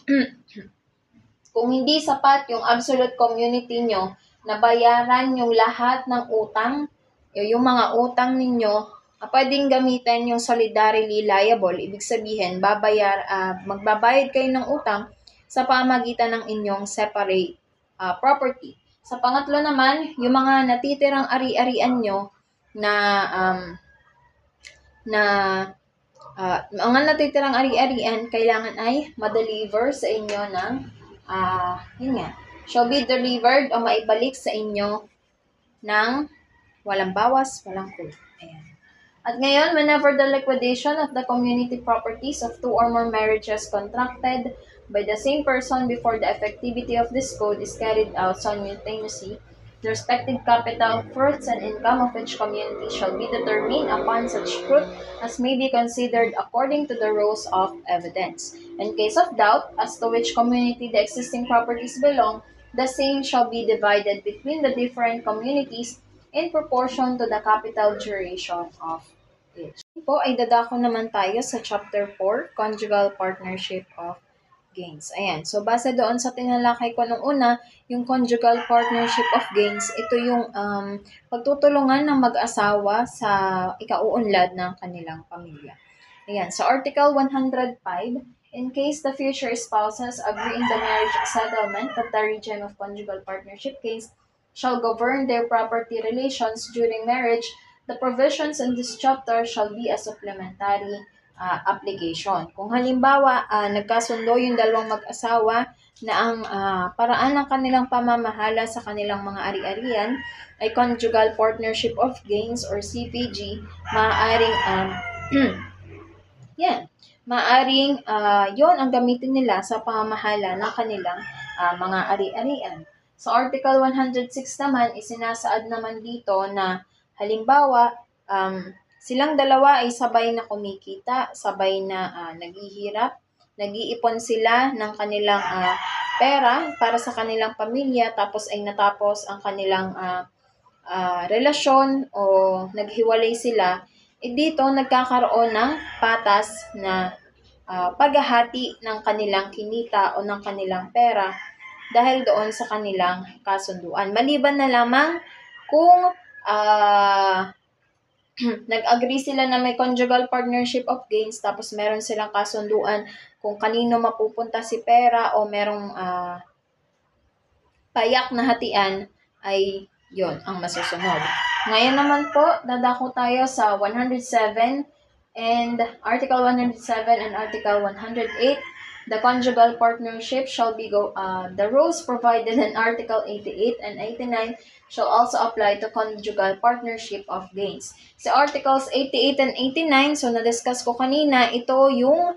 kung hindi sapat yung absolute community nyo na bayaran yung lahat ng utang, yung mga utang ninyo, pwedeng gamitin yung solidarily liable. Ibig sabihin, magbabayad kayo ng utang sa pamamagitan ng inyong separate property. Sa pangatlo naman, yung mga natitirang ari-arian nyo mga natitirang ari-arian, kailangan ay ma-deliver sa inyo ng, shall be delivered o maibalik sa inyo ng walang bawas, walang kulang. Ayan. At ngayon, whenever the liquidation of the community properties of 2 or more marriages contracted by the same person before the effectivity of this code is carried out simultaneously, the respective capital, fruits, and income of each community shall be determined upon such fruit as may be considered according to the rules of evidence. In case of doubt as to which community the existing properties belong, the same shall be divided between the different communities in proportion to the capital duration of each. Po ay dadako naman tayo sa Chapter 4, Conjugal Partnership of Gains. Ayan. So, base doon sa tinalakay ko nung una, yung conjugal partnership of gains, ito yung pagtutulungan ng mag-asawa sa ikauunlad ng kanilang pamilya. Ayan. So, Article 105, in case the future spouses agree in the marriage settlement that the regime of conjugal partnership gains shall govern their property relations during marriage, the provisions in this chapter shall be a supplementary application. Kung halimbawa, nagkasundo yung dalawang mag-asawa na ang paraan ng kanilang pamamahala sa kanilang mga ari-arian ay conjugal partnership of gains or CPG, maaaring yan, maaring yon ang gamitin nila sa pamamahala ng kanilang mga ari-arian. Sa Article 106 naman, isinasaad naman dito na halimbawa, silang dalawa ay sabay na kumikita, sabay na naghihirap, nag-iipon sila ng kanilang pera para sa kanilang pamilya, tapos ay natapos ang kanilang relasyon o naghiwalay sila, dito nagkakaroon ng patas na paghahati ng kanilang kinita o ng kanilang pera dahil doon sa kanilang kasunduan. Maliban na lamang kung nag-agree sila na may conjugal partnership of gains tapos meron silang kasunduan kung kanino mapupunta si pera o merong payak na hatian, ay yon ang masusunod. Ngayon naman po, dadako tayo sa 107 and Article 107 and Article 108. The conjugal partnership shall be the rules provided in Article 88 and 89 shall also apply to conjugal partnership of gains. Sa Articles 88 and 89, so na-discuss ko kanina, ito yung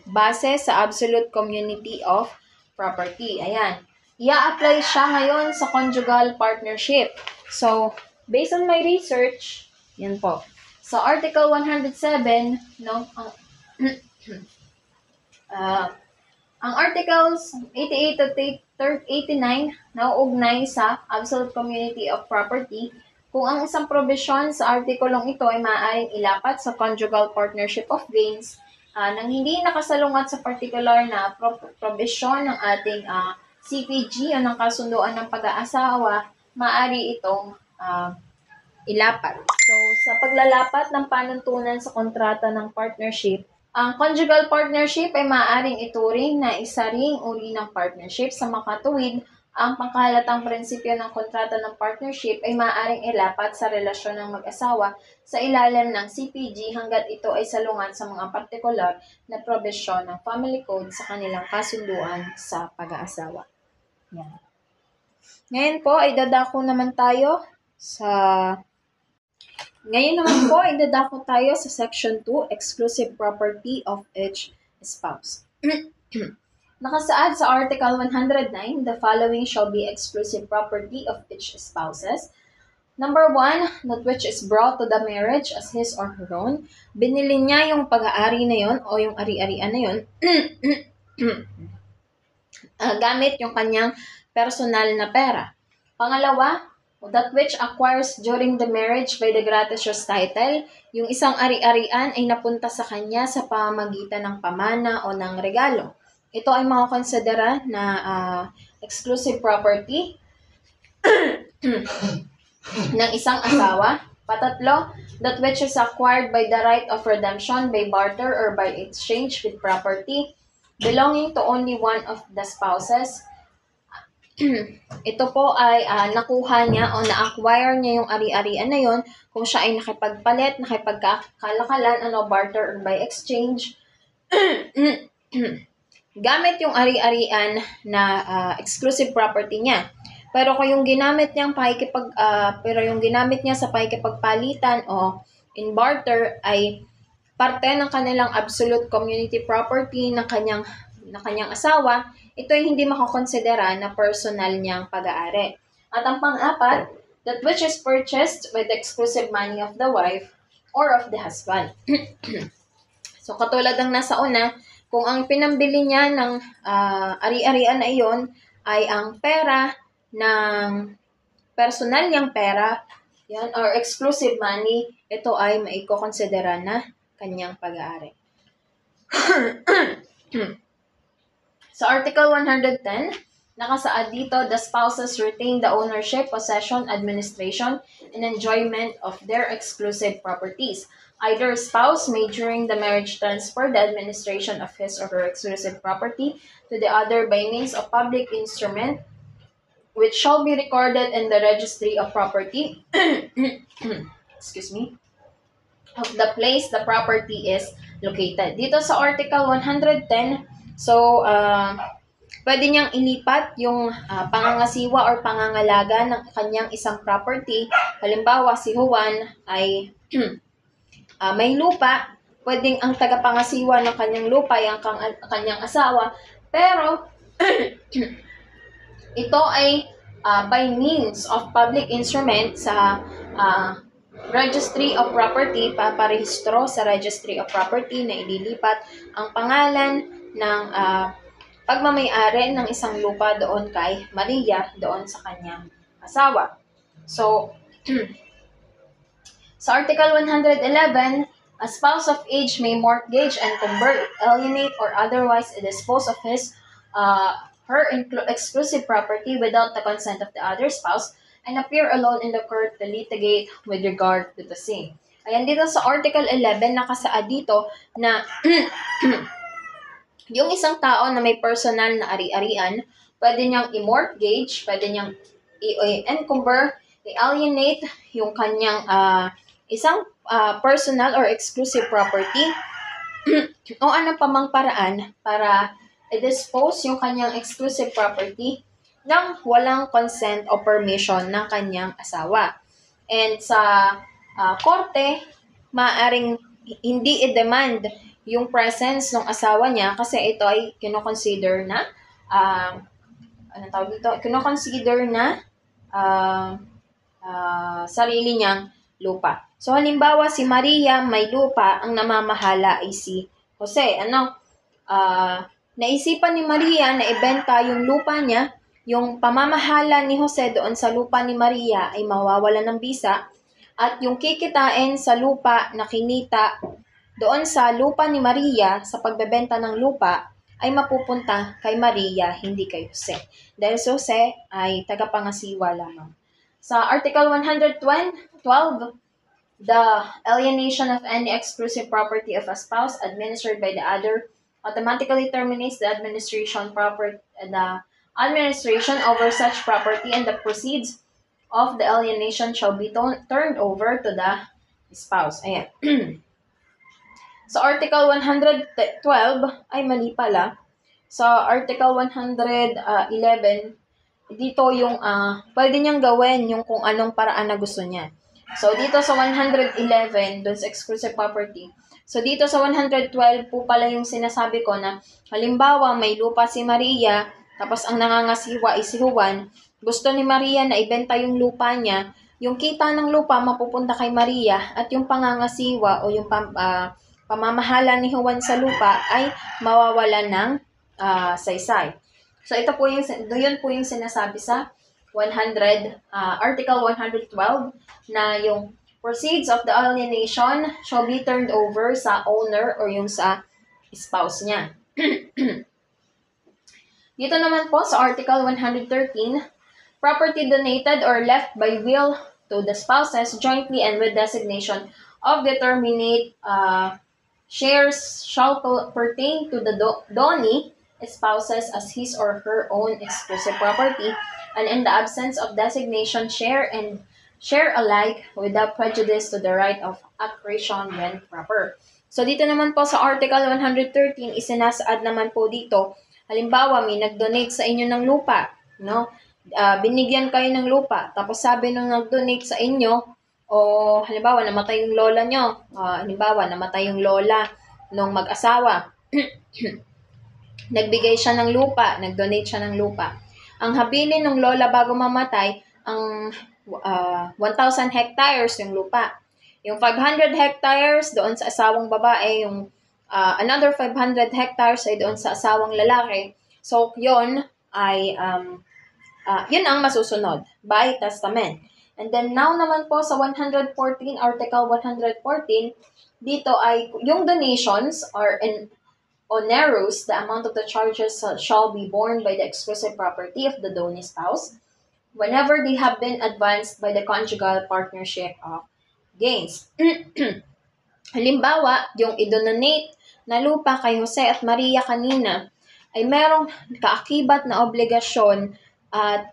base sa absolute community of property. Ayan. I-apply siya ngayon sa conjugal partnership. So, based on my research, yan po. So, Article 107, no, ang Articles 88 to 89 nauugnay sa absolute community of property kung ang isang probisyon sa artikulong ito ay maaaring ilapat sa conjugal partnership of gains nang hindi nakasalungat sa particular na probisyon ng ating CPG o ng kasunduan ng pag-aasawa, maaari itong ilapat. So, sa paglalapat ng panuntunan sa kontrata ng partnership, ang conjugal partnership ay maaaring ituring na isa ring uri ng partnership. Sa makatuwid, ang pangkahalatang prinsipyo ng kontrata ng partnership ay maaaring ilapat sa relasyon ng mag-asawa sa ilalim ng CPG hanggat ito ay salungat sa mga partikular na probisyon ng family code sa kanilang kasunduan sa pag-aasawa. Yan. Ngayon po ay dadako tayo sa Section 2, Exclusive Property of each spouse. Nakasaad sa Article 109, the following shall be exclusive property of each spouses. Number 1, that which is brought to the marriage as his or her own. Binili niya yung pag-aari na yon o yung ari-arian na yon gamit yung kanyang personal na pera. Pangalawa, that which acquires during the marriage by the gratuitous title. Yung isang ari-arian ay napunta sa kanya sa pamamagitan ng pamana o ng regalo. Ito ay makakonsidera na exclusive property ng isang asawa. Patatlo, that which is acquired by the right of redemption, by barter, or by exchange with property belonging to only one of the spouses. Ito po ay nakuha niya o na-acquire niya yung ari-arian na yon kung siya ay nakipagpalit, nakipagkalakalan, barter, or by exchange. Gamit yung ari-arian na exclusive property niya. Pero kung yung ginamit niya sa pakikipagpalitan o in barter ay parte ng kanilang absolute community property ng kanyang asawa, ito ay hindi makakonsidera na personal niyang pag-aari. At ang pang-apat, that which is purchased by the exclusive money of the wife or of the husband. So katulad ng nasa una, kung ang pinambili niya ng ari-arian na iyon ay ang pera ng personal niyang pera, yan, or exclusive money, ito ay maikokonsidera na kanyang pag-aari. Sa Article 110, nakasaad dito, the spouses retain the ownership, possession, administration, and enjoyment of their exclusive properties. Either spouse may during the marriage transfer the administration of his or her exclusive property to the other by means of public instrument, which shall be recorded in the registry of property of the place the property is located. Dito sa Article 110, So, pwede niyang ilipat yung pangangasiwa or pangangalaga ng kanyang isang property. Halimbawa, si Juan ay may lupa, pwedeng ang tagapangasiwa ng kanyang lupa ay ang kanyang asawa, pero ito ay by means of public instrument sa Registry of Property, paparehistro sa Registry of Property na ililipat ang pangalan ng pagmamay-ari ng isang lupa doon kay Maria, doon sa kanyang asawa. So, sa Article 111, a spouse of age may mortgage and convert, alienate, or otherwise dispose of his her exclusive property without the consent of the other spouse and appear alone in the court to litigate with regard to the same. Ayan, dito sa Article 11, nakasaad dito na yung isang tao na may personal na ari-arian, pwede niyang i-mortgage, pwede niyang i-encumber, i-alienate yung kanyang isang personal or exclusive property o anong pamang paraan para i-dispose yung kanyang exclusive property nang walang consent o permission ng kanyang asawa. And sa korte, maaaring hindi i-demand yung presence ng asawa niya kasi ito ay kino-consider na kino-consider na sarili niyang lupa. So halimbawa si Maria may lupa, ang namamahala ay si Jose. Naisipan ni Maria na ibenta yung lupa niya, yung pamamahala ni Jose doon sa lupa ni Maria ay mawawala ng bisa at yung kikitain sa lupa na kinita doon sa lupa ni Maria sa pagbebenta ng lupa ay mapupunta kay Maria, hindi kay Jose. Dahil si Jose ay tagapangasiwa lamang. Sa Article 112, the alienation of any exclusive property of a spouse administered by the other automatically terminates the administration over such property, and the proceeds of the alienation shall be turned over to the spouse. Ayan. Sa Article 112, ay mali pala. Sa Article 111, dito yung pwede niyang gawin yung kung anong paraan na gusto niya. So, dito sa 111, dun sa exclusive property, so, dito sa 112 po pala yung sinasabi ko na halimbawa may lupa si Maria, tapos ang nangangasiwa ay si Juan, gusto ni Maria na ibenta yung lupa niya, yung kita ng lupa mapupunta kay Maria at yung pangangasiwa o yung pamamahala ni Juan sa lupa ay mawawala ng saysay. So, ito po yung sinasabi sa Article 112 na yung proceeds of the alienation shall be turned over sa owner or yung sa spouse niya. Dito naman po sa Article 113, property donated or left by will to the spouses jointly and with designation of determinate shares shall pertain to the donee spouses as his or her own exclusive property, and in the absence of designation share alike without prejudice to the right of accretion when proper. So, dito naman po sa Article 113, isinasaad naman po dito, halimbawa, may nag-donate sa inyo ng lupa, no? Binigyan kayo ng lupa, tapos sabi nung nag-donate sa inyo, o halimbawa, namatay yung lola nyo, namatay yung lola nung mag-asawa, nagbigay siya ng lupa, nag-donate siya ng lupa. Ang habilin ng lola bago mamatay, ang 1,000 hectares yung lupa. Yung 500 hectares doon sa asawang babae, yung another 500 hectares ay doon sa asawang lalaki. So, yun ay yun ang masusunod by testament. And then now naman po sa 114, Article 114, dito ay yung donations are onerous, the amount of the charges shall be borne by the exclusive property of the donee spouse whenever they have been advanced by the conjugal partnership of gains. Halimbawa, yung idononate na lupa kay Jose at Maria kanina ay merong kaakibat na obligasyon at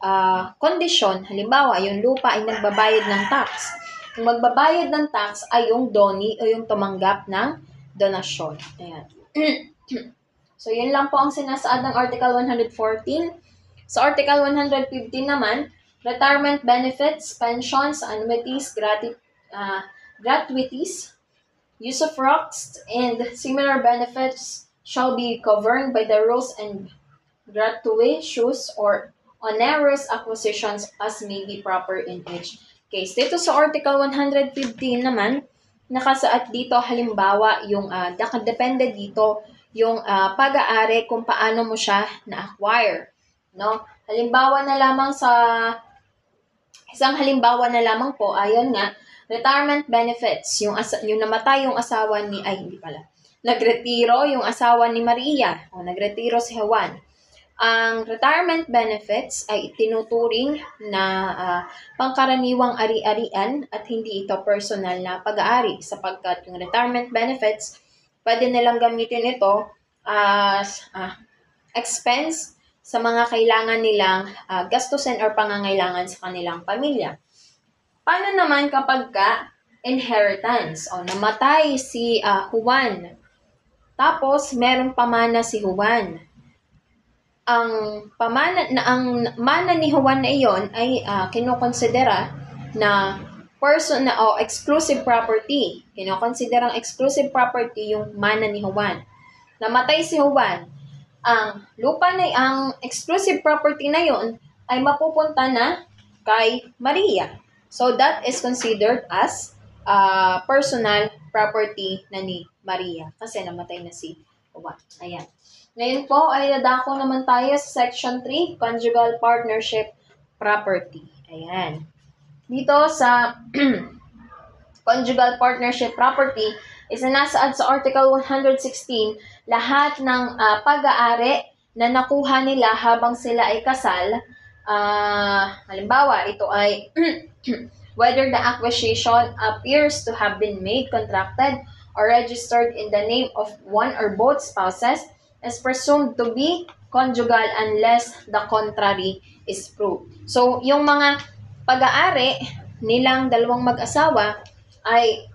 kondisyon. Halimbawa, yung lupa ay nagbabayad ng tax. Yung magbabayad ng tax ay yung donee o yung tumanggap ng donasyon. Ayan. So, yun lang po ang sinasaad ng Article 114. Sa Article 115 naman, retirement benefits, pensions, annuities, gratuities, use of rocks, and similar benefits shall be governed by the rules and gratuitous or onerous acquisitions as may be proper in each case. Dito sa Article 115 naman, nakasaad dito halimbawa yung depende dito yung pag-aari kung paano mo siya na-acquire. No? Halimbawa na lamang isang halimbawa na lamang po, ayon nga, retirement benefits, yung namatay yung asawa ni, ay hindi pala, nagretiro yung asawa ni Maria, o nagretiro si Juan. Ang retirement benefits ay tinuturing na pangkaraniwang ari-arian at hindi ito personal na pag-aari sapagkat yung retirement benefits, pwede nilang gamitin ito as expense sa mga kailangan nilang gastusin or pangangailangan sa kanilang pamilya. Paano naman kapag inheritance? O namatay si Juan, tapos merong pamana si Juan. Ang mana ni Juan na iyon ay kinokonsidera na exclusive property. Kinokonsiderang exclusive property yung mana ni Juan. Namatay si Juan, ang exclusive property na yon ay mapupunta na kay Maria. So that is considered as personal property na ni Maria kasi namatay na si Juan. Ayan. Ngayon po ay dadako naman tayo sa section 3, conjugal partnership property. Ayan. Dito sa conjugal partnership property, isinasaad sa Article 116, lahat ng pag-aari na nakuha nila habang sila ay kasal, halimbawa, ito ay whether the acquisition appears to have been made, contracted, or registered in the name of one or both spouses, is presumed to be conjugal unless the contrary is proved. So, yung mga pag-aari nilang dalawang mag-asawa ay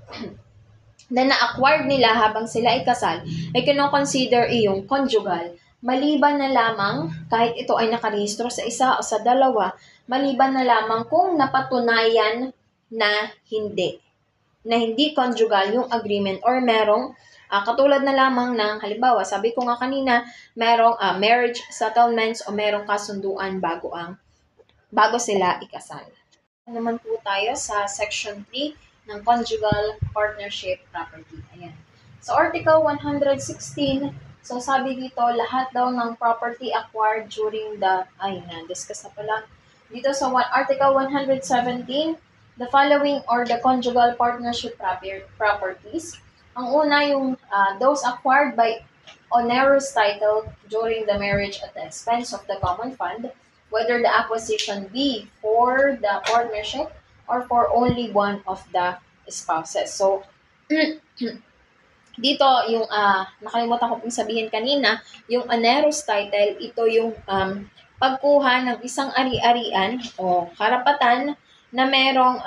na na-acquired nila habang sila ay kasal, ay kino-consider iyong conjugal. Maliban na lamang, kahit ito ay nakarehistro sa isa o sa dalawa, maliban na lamang kung napatunayan na hindi conjugal yung agreement or merong, katulad na lamang ng, halimbawa, sabi ko nga kanina, merong marriage settlements o merong kasunduan bago sila ikasal. Naman po tayo sa section 3 ng conjugal partnership property. Ayan. So, Article 116, so sabi dito, lahat daw ng property acquired during discuss na pala. Dito sa Article 117, the following are the conjugal partnership properties. Ang una yung those acquired by onerous title during the marriage at the expense of the common fund, whether the acquisition be for the partnership or for only one of the spouses. So, dito yung nakalimutan ko pong sabihin kanina, yung onerous title, ito yung pagkuha ng isang ari-arian o karapatan na merong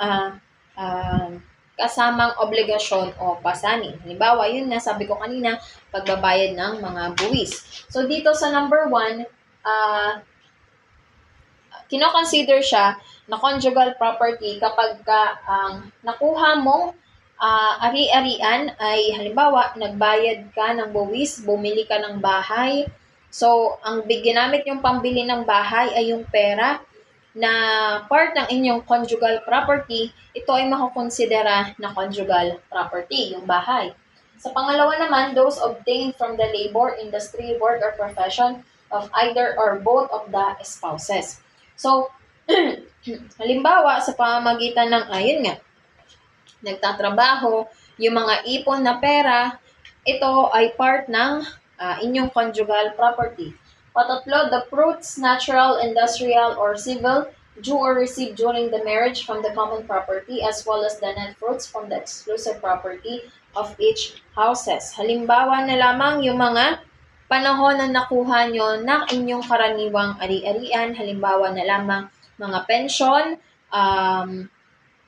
kasamang obligasyon o pasanin. Halimbawa, yun na sabi ko kanina, pagbabayad ng mga buwis. So, dito sa number 1, kino-consider siya na conjugal property kapag nakuha mong ari-arian ay halimbawa nagbayad ka ng buwis, bumili ka ng bahay. So, ang ginamit yung pambili ng bahay ay yung pera na part ng inyong conjugal property, ito ay makukonsidera na conjugal property, yung bahay. Sa pangalawa naman, those obtained from the labor, industry, work, or profession of either or both of the spouses. So, halimbawa, sa pamamagitan ng, nagtatrabaho, yung mga ipon na pera, ito ay part ng inyong conjugal property. Patatlo, the fruits, natural, industrial, or civil, due or received during the marriage from the common property, as well as the net fruits from the exclusive property of each houses. Halimbawa na lamang yung mga panahon na nakuha nyo ng inyong karaniwang ari-arian, halimbawa na lamang mga pension,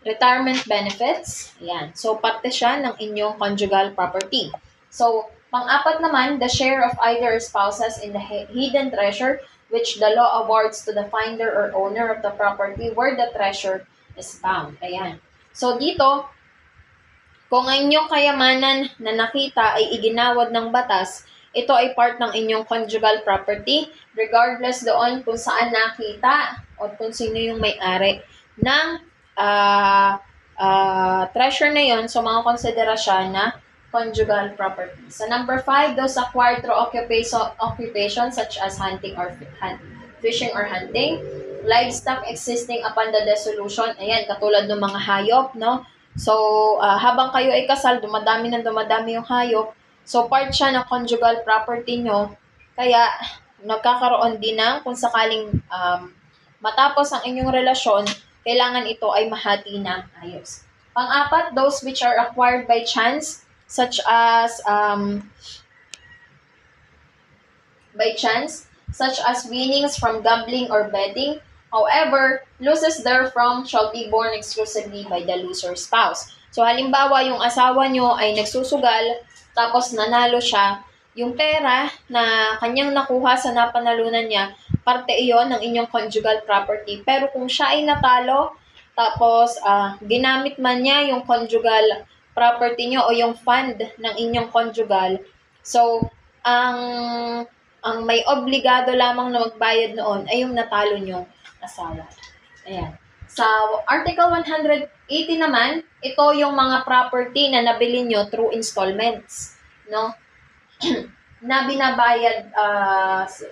retirement benefits, ayan. So, parte siya ng inyong conjugal property. So, Pang-apat naman, the share of either spouses in the hidden treasure which the law awards to the finder or owner of the property where the treasure is found. Ayan. So dito, kung ang inyong kayamanan na nakita ay iginawad ng batas, ito ay part ng inyong conjugal property regardless doon kung saan nakita o kung sino yung may-ari ng treasure na yon. So, mga konsidera siya na conjugal property. So, number 5, those acquired through occupation such as hunting or fishing or hunting, livestock existing upon the dissolution. Ayan, katulad ng mga hayop, no? So, habang kayo ay kasal, dumadami yung hayop. So, part siya ng conjugal property nyo. Kaya, nagkakaroon din ng kung sakaling matapos ang inyong relasyon, kailangan ito ay mahati na ayos. Pang-apat, those which are acquired by chance, such as winnings from gambling or betting. However, losses therefrom shall be borne exclusively by the loser's spouse. So, halimbawa, yung asawa nyo ay nagsusugal, tapos nanalo siya, yung pera na kanyang nakuha sa napanalunan niya, parte iyon ng inyong conjugal property. Pero kung siya ay natalo, tapos ginamit man niya yung conjugal property nyo o yung fund ng inyong conjugal, so, ang may obligado lamang na magbayad noon ay yung natalo nyo asawa. Ayan. Sa Article 180 naman, ito yung mga property na nabili nyo through installments, no? Na binabayad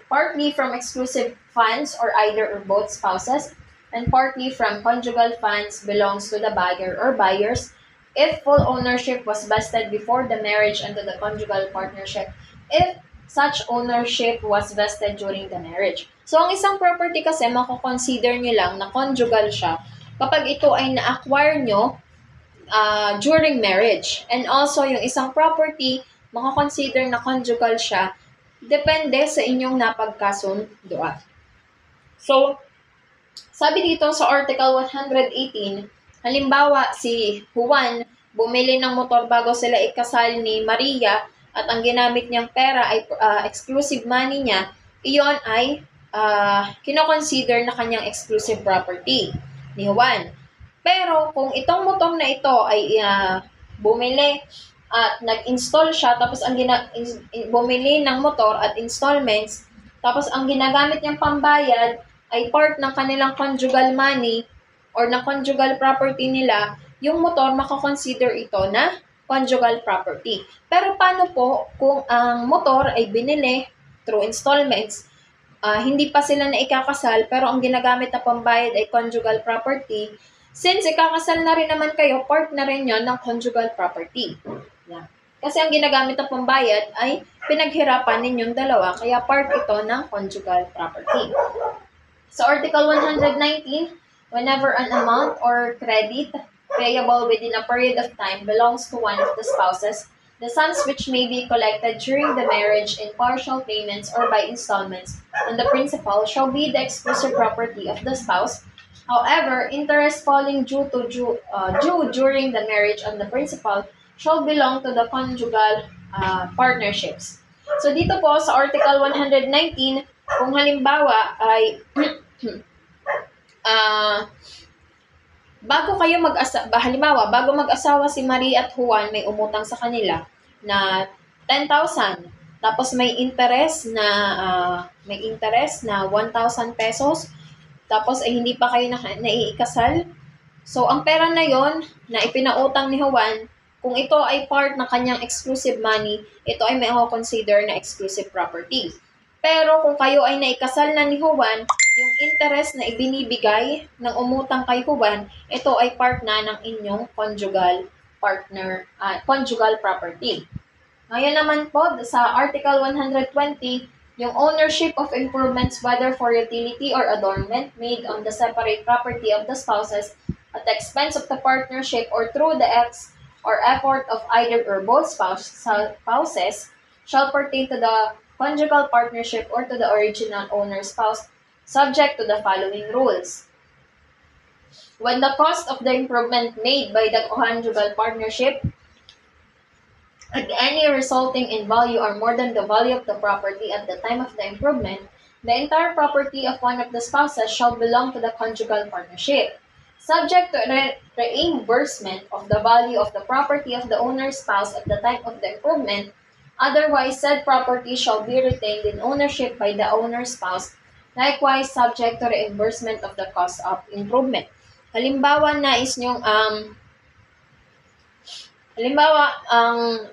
partly from exclusive funds or either or both spouses and partly from conjugal funds belongs to the buyer or buyers if full ownership was vested before the marriage into the conjugal partnership if such ownership was vested during the marriage. So, ang isang property kasi, mako-consider nyo lang na conjugal siya kapag ito ay na-acquire nyo during marriage. And also, yung isang property, mako-consider na conjugal siya, depende sa inyong napagkasunduan. So, sabi dito sa Article 118, halimbawa si Juan bumili ng motor bago sila ikasal ni Maria at ang ginamit niyang pera ay exclusive money niya, iyon ay kino-consider na kanyang exclusive property ni Juan. Pero kung itong motor na ito ay bumili at nag-install siya, tapos ang bumili ng motor at installments, tapos ang ginagamit niyang pambayad ay part ng kanilang conjugal money or ng conjugal property nila, yung motor makakonsider ito na conjugal property. Pero paano po kung ang motor ay binili through installments, hindi pa sila na ikakasal pero ang ginagamit na pambayad ay conjugal property, since ikakasal na rin naman kayo, part na rin yon ng conjugal property. Yeah. Kasi ang ginagamit na pambayad ay pinaghirapan ninyong dalawa, kaya part ito ng conjugal property. So, Article 119, whenever an amount or credit payable within a period of time belongs to one of the spouses, the sums which may be collected during the marriage in partial payments or by installments on the principal shall be the exclusive property of the spouse. However, interest falling due during the marriage on the principal shall belong to the conjugal partnerships. So dito po sa Article 119, kung halimbawa ay bago mag-asawa si Maria at Juan, may umutang sa kanila na 10,000. Tapos may interest na 1,000 pesos. Tapos ay hindi pa kayo naiikasal. So ang pera na yon na ipinautang ni Juan, kung ito ay part ng kanyang exclusive money, ito ay may consider na exclusive property. Pero kung kayo ay naikasal na ni Juan, yung interest na ibinibigay ng umutang kay Juan, ito ay part na ng inyong conjugal property. Ngayon naman po, sa Article 120, yung ownership of improvements whether for utility or adornment made on the separate property of the spouses at the expense of the partnership or through the acts or effort of either or both spouses shall pertain to the conjugal partnership or to the original owner spouse, subject to the following rules. When the cost of the improvement made by the conjugal partnership and any resulting in value are more than the value of the property at the time of the improvement, the entire property of one of the spouses shall belong to the conjugal partnership, subject to reimbursement of the value of the property of the owner's spouse at the time of the improvement. Otherwise, said property shall be retained in ownership by the owner's spouse, likewise subject to reimbursement of the cost of improvement. Halimbawa, nais nyong halimbawa, ang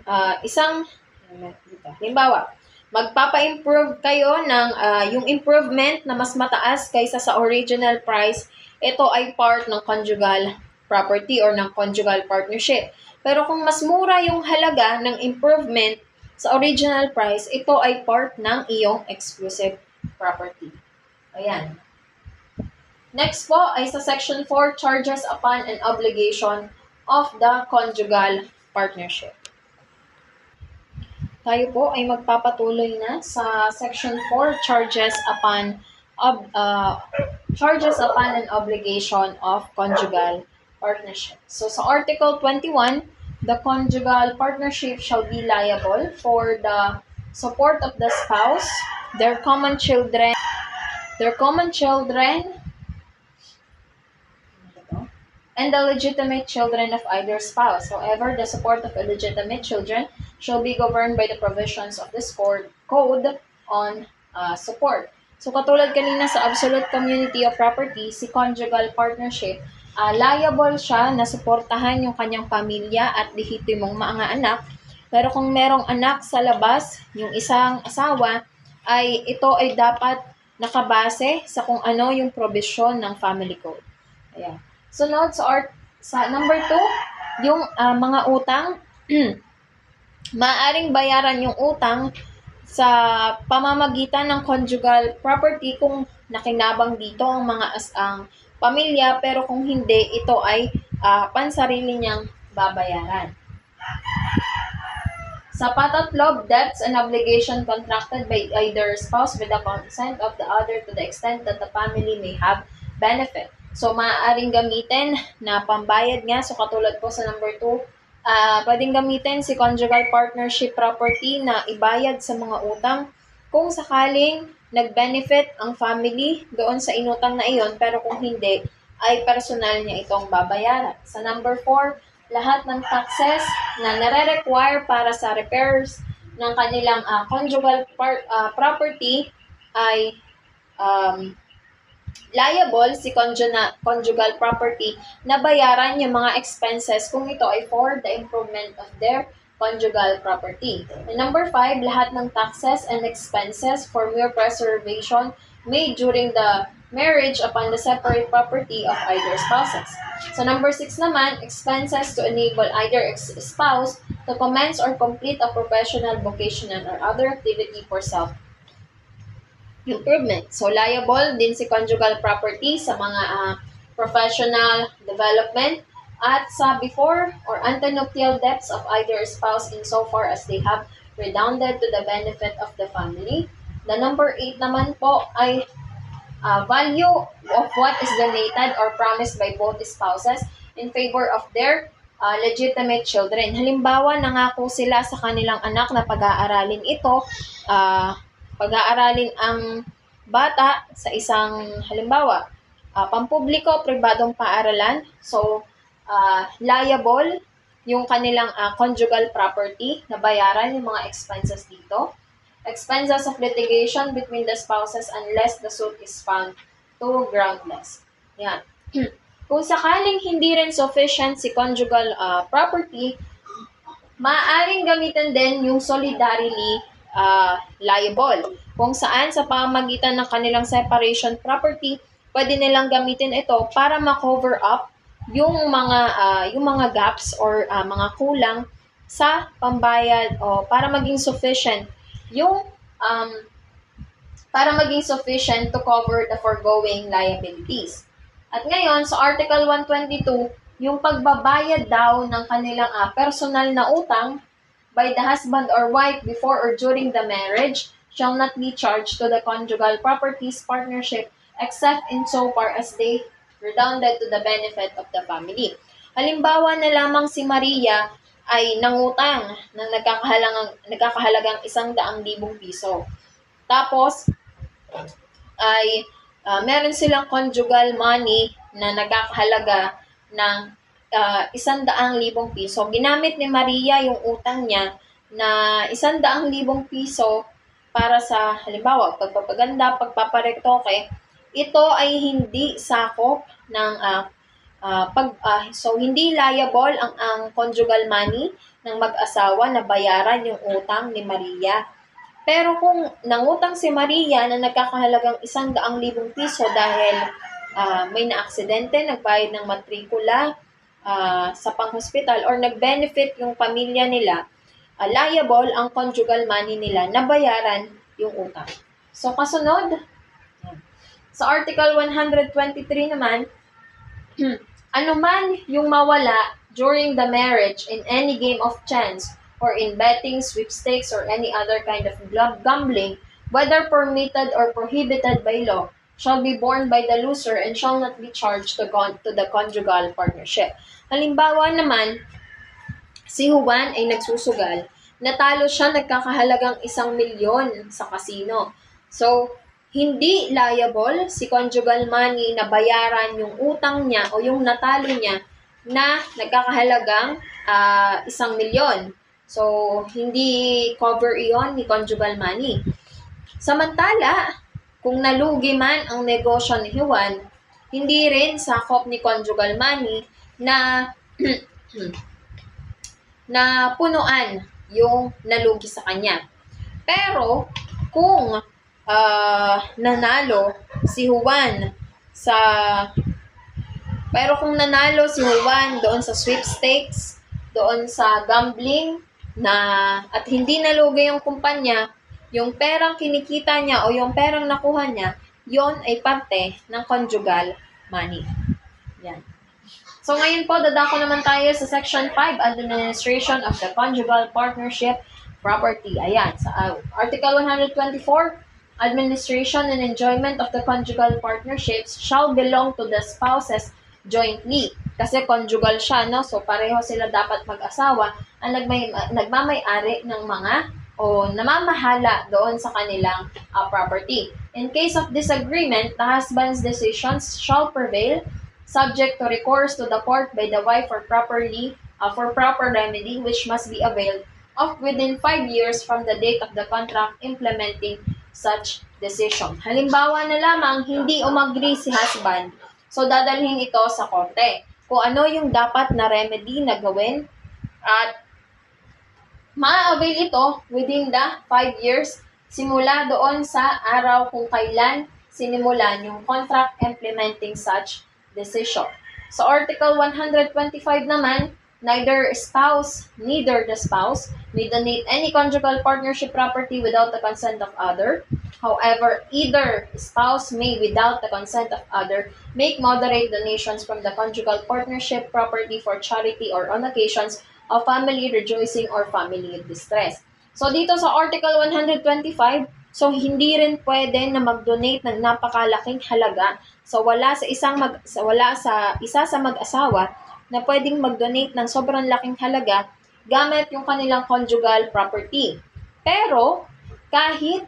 halimbawa, magpapa-improve kayo ng yung improvement na mas mataas kaysa sa original price, ito ay part ng conjugal property or ng conjugal partnership. Pero kung mas mura yung halaga ng improvement sa original price, ito ay part ng iyong exclusive property. Ayan. Next po ay sa Section 4, Charges upon an Obligation of the Conjugal Partnership. Tayo po ay magpapatuloy na sa Section 4, Charges upon an Obligation of Conjugal Partnership. So sa Article 21, the conjugal partnership shall be liable for the support of the spouse, their common children, and the legitimate children of either spouse. However, the support of illegitimate children shall be governed by the provisions of this code on support. So katulad kanina sa absolute community of property, si conjugal partnership, liable siya na suportahan yung kanyang pamilya at lehitimong mga anak. Pero kung merong anak sa labas, yung isang asawa, ay ito ay dapat nakabase sa kung ano yung provision ng family code. Ayan. Sunod sa number 2, yung mga utang, maaaring bayaran yung utang sa pamamagitan ng conjugal property kung nakinabang dito ang ang pamilya, pero kung hindi, ito ay pansarili niyang babayaran. Sa patatlo, debts and obligation contracted by either spouse with the consent of the other to the extent that the family may have benefit. So, maaaring gamitin na pambayad nga. So, katulad po sa number 2, pwedeng gamitin si conjugal partnership property na ibayad sa mga utang kung sakaling nag-benefit ang family doon sa inutang na iyon, pero kung hindi, ay personal niya itong babayaran. Sa number 4, lahat ng taxes na nare-require para sa repairs ng kanilang conjugal property ay liable si conjugal property na bayaran yung mga expenses kung ito ay for the improvement of their conjugal property. And number 5, lahat ng taxes and expenses for mere preservation made during the marriage upon the separate property of either spouses. So number 6 naman, expenses to enable either spouse to commence or complete a professional, vocational, or other activity for self-improvement. So liable din si conjugal property sa mga professional development at sa before or antenuptial debts of either spouse insofar as they have redounded to the benefit of the family. The number 8 naman po ay value of what is donated or promised by both spouses in favor of their legitimate children. Halimbawa, nangako sila sa kanilang anak na pag-aaralin ito, pag-aaralin ang bata sa isang, halimbawa, pampubliko, pribadong paaralan. So, liable yung kanilang conjugal property na bayaran yung mga expenses dito. Expenses of litigation between the spouses unless the suit is found to groundless. Yan. Kung sakaling hindi rin sufficient si conjugal property, maaaring gamitin din yung solidarily liable. Kung saan sa pamamagitan ng kanilang separation property, pwede nilang gamitin ito para ma-cover up yung mga gaps or mga kulang sa pambayad o para maging sufficient to cover the foregoing liabilities. At ngayon, sa Article 122, yung pagbabayad daw ng kanilang personal na utang by the husband or wife before or during the marriage shall not be charged to the conjugal properties partnership except insofar as they redounded to the benefit of the family. Halimbawa na lamang si Maria ay nangutang ng nagkakahalagang 100,000 piso. Tapos, ay meron silang conjugal money na nagkakahalaga ng 100,000 piso. Ginamit ni Maria yung utang niya na 100,000 piso para sa, halimbawa, pagpapaganda, pagpaparetoke. Ito ay hindi sakop ng so hindi liable ang conjugal money ng mag-asawa na bayaran yung utang ni Maria. Pero kung nangutang si Maria na nagkakahalagang 100,000 piso dahil may na-aksidente, nagbayad ng matrikula sa pang-hospital or nag-benefit yung pamilya nila, liable ang conjugal money nila na bayaran yung utang. So kasunod, sa Article 123 naman, anuman yung mawala during the marriage in any game of chance or in betting, sweepstakes, or any other kind of gambling, whether permitted or prohibited by law, shall be borne by the loser and shall not be charged to the conjugal partnership. Halimbawa naman, si Juan ay nagsusugal, natalo siya nagkakahalagang 1,000,000 sa casino. So, hindi liable si conjugal money na bayaran yung utang niya o yung natalo niya na nagkakahalagang 1,000,000. So, hindi cover iyon ni conjugal money. Samantala, kung nalugi man ang negosyo ni Juan, hindi rin sakop ni conjugal money na na punuan yung nalugi sa kanya. Pero, kung nanalo si Juan doon sa sweepstakes, doon sa gambling, at hindi nalugi yung kumpanya, yung perang kinikita niya o yung perang nakuha niya, yon ay parte ng conjugal money. Yan. So ngayon po, dadako naman tayo sa Section 5, Administration of the Conjugal Partnership Property. Ayan, sa Article 124, Administration and enjoyment of the conjugal partnerships shall belong to the spouses jointly. Kasi conjugal siya, no? So pareho sila dapat mag-asawa ang nagmamay-ari ng mga o namamahala doon sa kanilang property. In case of disagreement, the husband's decisions shall prevail, subject to recourse to the court by the wife for proper remedy, which must be availed of within 5 years from the date of the contract implementing such decision. Halimbawa na lamang, hindi umagree si husband, so dadalhin ito sa korte. Kung ano yung dapat na remedy na gawin, at ma-avail ito within the 5 years simula doon sa araw kung kailan sinimulan yung contract implementing such decision. So Article 125 naman, neither the spouse may donate any conjugal partnership property without the consent of other. However, either spouse may, without the consent of other, make moderate donations from the conjugal partnership property for charity or on occasions of family rejoicing or family distress. So dito sa Article 125, so hindi rin pwede na mag-donate ng napakalaking halaga. So wala sa isa sa mag-asawa na pwedeng mag-donate ng sobrang laking halaga gamit yung kanilang conjugal property. Pero kahit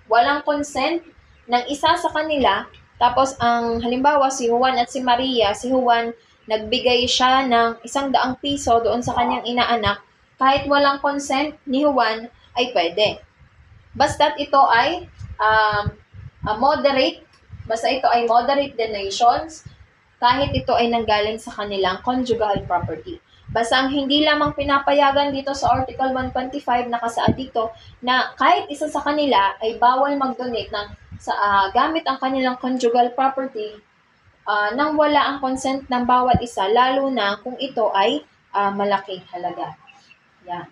walang consent ng isa sa kanila, tapos ang halimbawa si Juan at si Maria, si Juan nagbigay siya ng 100 piso doon sa kanyang inaanak, kahit walang consent ni Juan ay pwede. Basta't ito ay moderate donations, kahit ito ay nanggaling sa kanilang conjugal property. Basta ang hindi lamang pinapayagan dito sa Article 125, nakasaad dito na kahit isa sa kanila ay bawal mag-donate gamit ang kanilang conjugal property nang wala ang consent ng bawat isa, lalo na kung ito ay malaking halaga. Yan.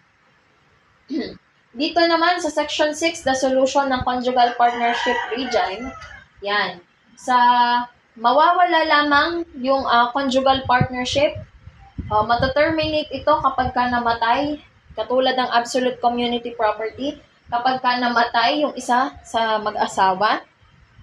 Dito naman sa Section 6, the solution ng conjugal partnership regime. Yan. Mawawala lamang yung conjugal partnership. Mataterminate ito kapag ka namatay, katulad ng absolute community property, kapag ka namatay yung isa sa mag-asawa.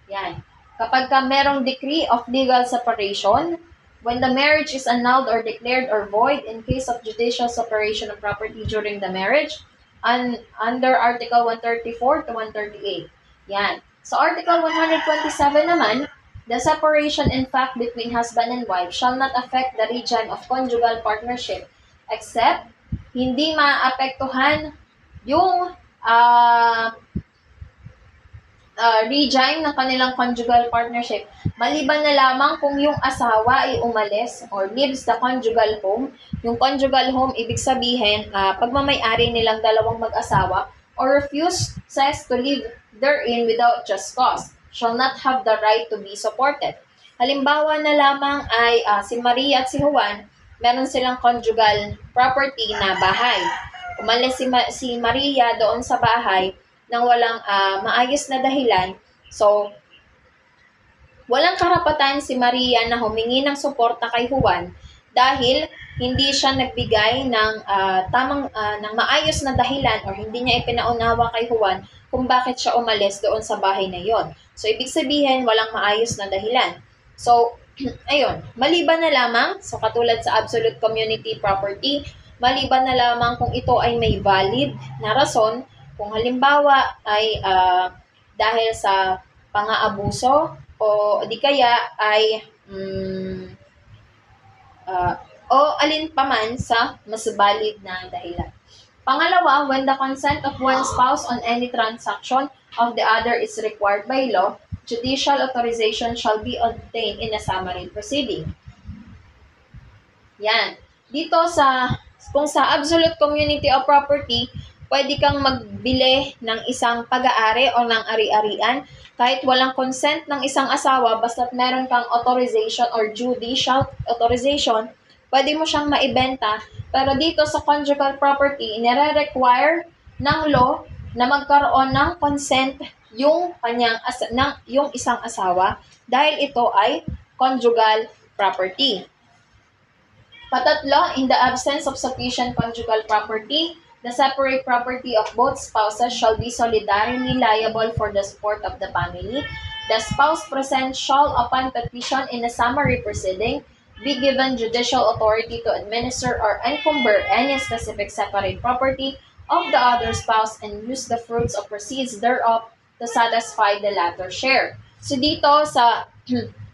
Yan. Kapag ka merong decree of legal separation, when the marriage is annulled or declared or void in case of judicial separation of property during the marriage, under Article 134 to 138. Yan. So Article 127 naman, the separation in fact between husband and wife shall not affect the regime of conjugal partnership except hindi maapektuhan yung regime ng kanilang conjugal partnership, maliban na lamang kung yung asawa ay umalis or leaves the conjugal home. Yung conjugal home, ibig sabihin, pagmamay-ari nilang dalawang mag-asawa or refuses to live therein without just cause, shall not have the right to be supported. Halimbawa na lamang ay si Maria at si Juan, meron silang conjugal property na bahay. Umalis si Maria doon sa bahay nang walang maayos na dahilan. So, walang karapatan si Maria na humingi ng suporta kay Juan dahil hindi siya nagbigay ng ng maayos na dahilan or hindi niya ipinaunawa kay Juan kung bakit siya umalis doon sa bahay na yon. So, ibig sabihin, walang maayos na dahilan. So, ayun, maliban na lamang, so katulad sa absolute community property, maliban na lamang kung ito ay may valid na rason. Kung halimbawa ay dahil sa pang-aabuso o di kaya ay o alin paman sa mas valid na dahilan. Pangalawa, when the consent of one spouse on any transaction of the other is required by law, judicial authorization shall be obtained in a summary proceeding. Yan. Dito kung sa absolute community of property, pwede kang magbili ng isang pag-aari o ng ari-arian kahit walang consent ng isang asawa, basta't meron kang authorization or judicial authorization, pwede mo siyang maibenta. Pero dito sa conjugal property, nire-require ng law na magkaroon ng consent yung isang asawa dahil ito ay conjugal property. Patatlo, in the absence of sufficient conjugal property, the separate property of both spouses shall be solidarily liable for the support of the family. The spouse present shall, upon petition in a summary proceeding, be given judicial authority to administer or encumber any specific separate property of the other spouse and use the fruits of proceeds thereof to satisfy the latter share. So dito sa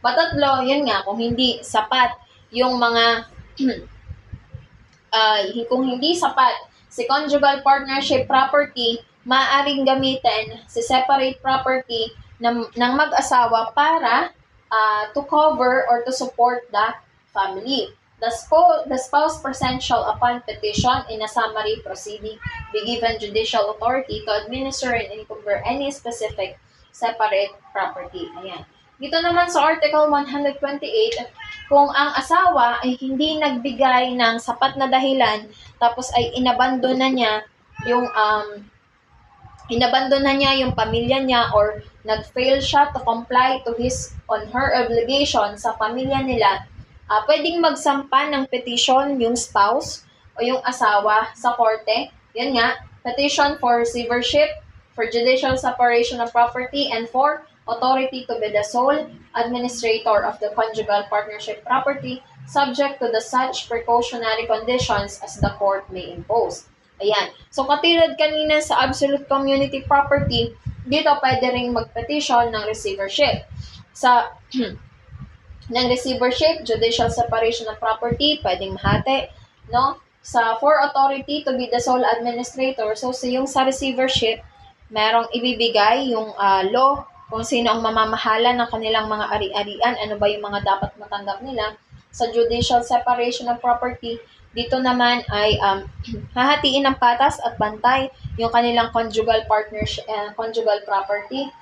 patatlo, yun nga, kung hindi sapat yung mga kung hindi sapat si conjugal partnership property, maaaring gamitin si separate property ng mag-asawa para to cover or to support the family. The spouse present shall, upon petition in a summary proceeding, be given judicial authority to administer and encumber any specific separate property. Ayan. Dito naman sa Article 128, kung ang asawa ay hindi nagbigay ng sapat na dahilan, tapos ay inabandon na niya yung pamilya niya or nag-fail siya to comply to his on her obligation sa pamilya nila, pwedeng magsampa ng petition yung spouse o yung asawa sa korte. Yan nga, petition for receivership, for judicial separation of property, and for authority to be the sole administrator of the conjugal partnership property subject to the such precautionary conditions as the court may impose. Ayan. So, katulad kanina sa absolute community property, dito pwede ring mag-petition ng receivership. Sa ng receivership, judicial separation of property, pwedeng mahati, no? Sa for authority to be the sole administrator, so yung sa receivership, merong ibibigay yung law kung sino ang mamamahala ng kanilang mga ari-arian, ano ba yung mga dapat matanggap nila. Sa judicial separation of property, dito naman ay hahatiin ng patas at bantay yung kanilang conjugal partnership, conjugal property.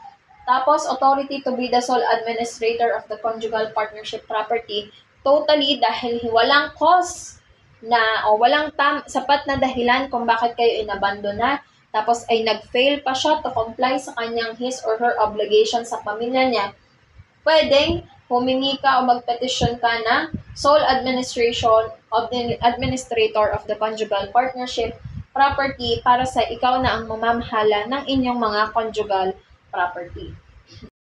Tapos, authority to be the sole administrator of the conjugal partnership property, totally dahil walang cause na o walang sapat na dahilan kung bakit kayo inabandon na, tapos ay nag-fail pa siya to comply sa kanyang his or her obligation sa pamilya niya, pwedeng humingi ka o mag-petition ka na sole administration of the administrator of the conjugal partnership property para sa ikaw na ang mamamahala ng inyong mga conjugal property.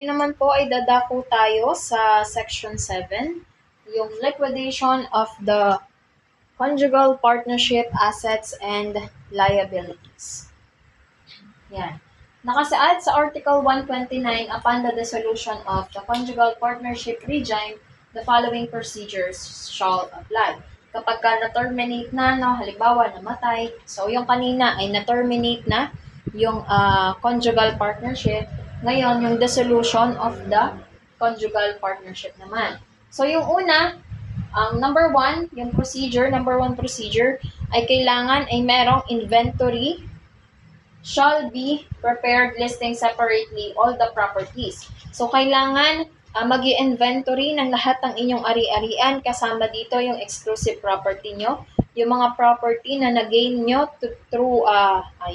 Naman po ay dadako tayo sa section 7 yung liquidation of the conjugal partnership assets and liabilities. Yan. Nakasaad sa Article 129, upon the dissolution of the conjugal partnership regime, the following procedures shall apply. Kapag ka na-terminate na, no, halimbawa namatay, so yung kanina ay na-terminate na yung conjugal partnership, ngayon yung dissolution of the conjugal partnership naman. So yung una, number one procedure ay kailangan ay merong inventory shall be prepared listing separately all the properties. So, kailangan mag-i-inventory ng lahat ng inyong ari-arian, kasama dito yung exclusive property nyo, yung mga property na na-gain nyo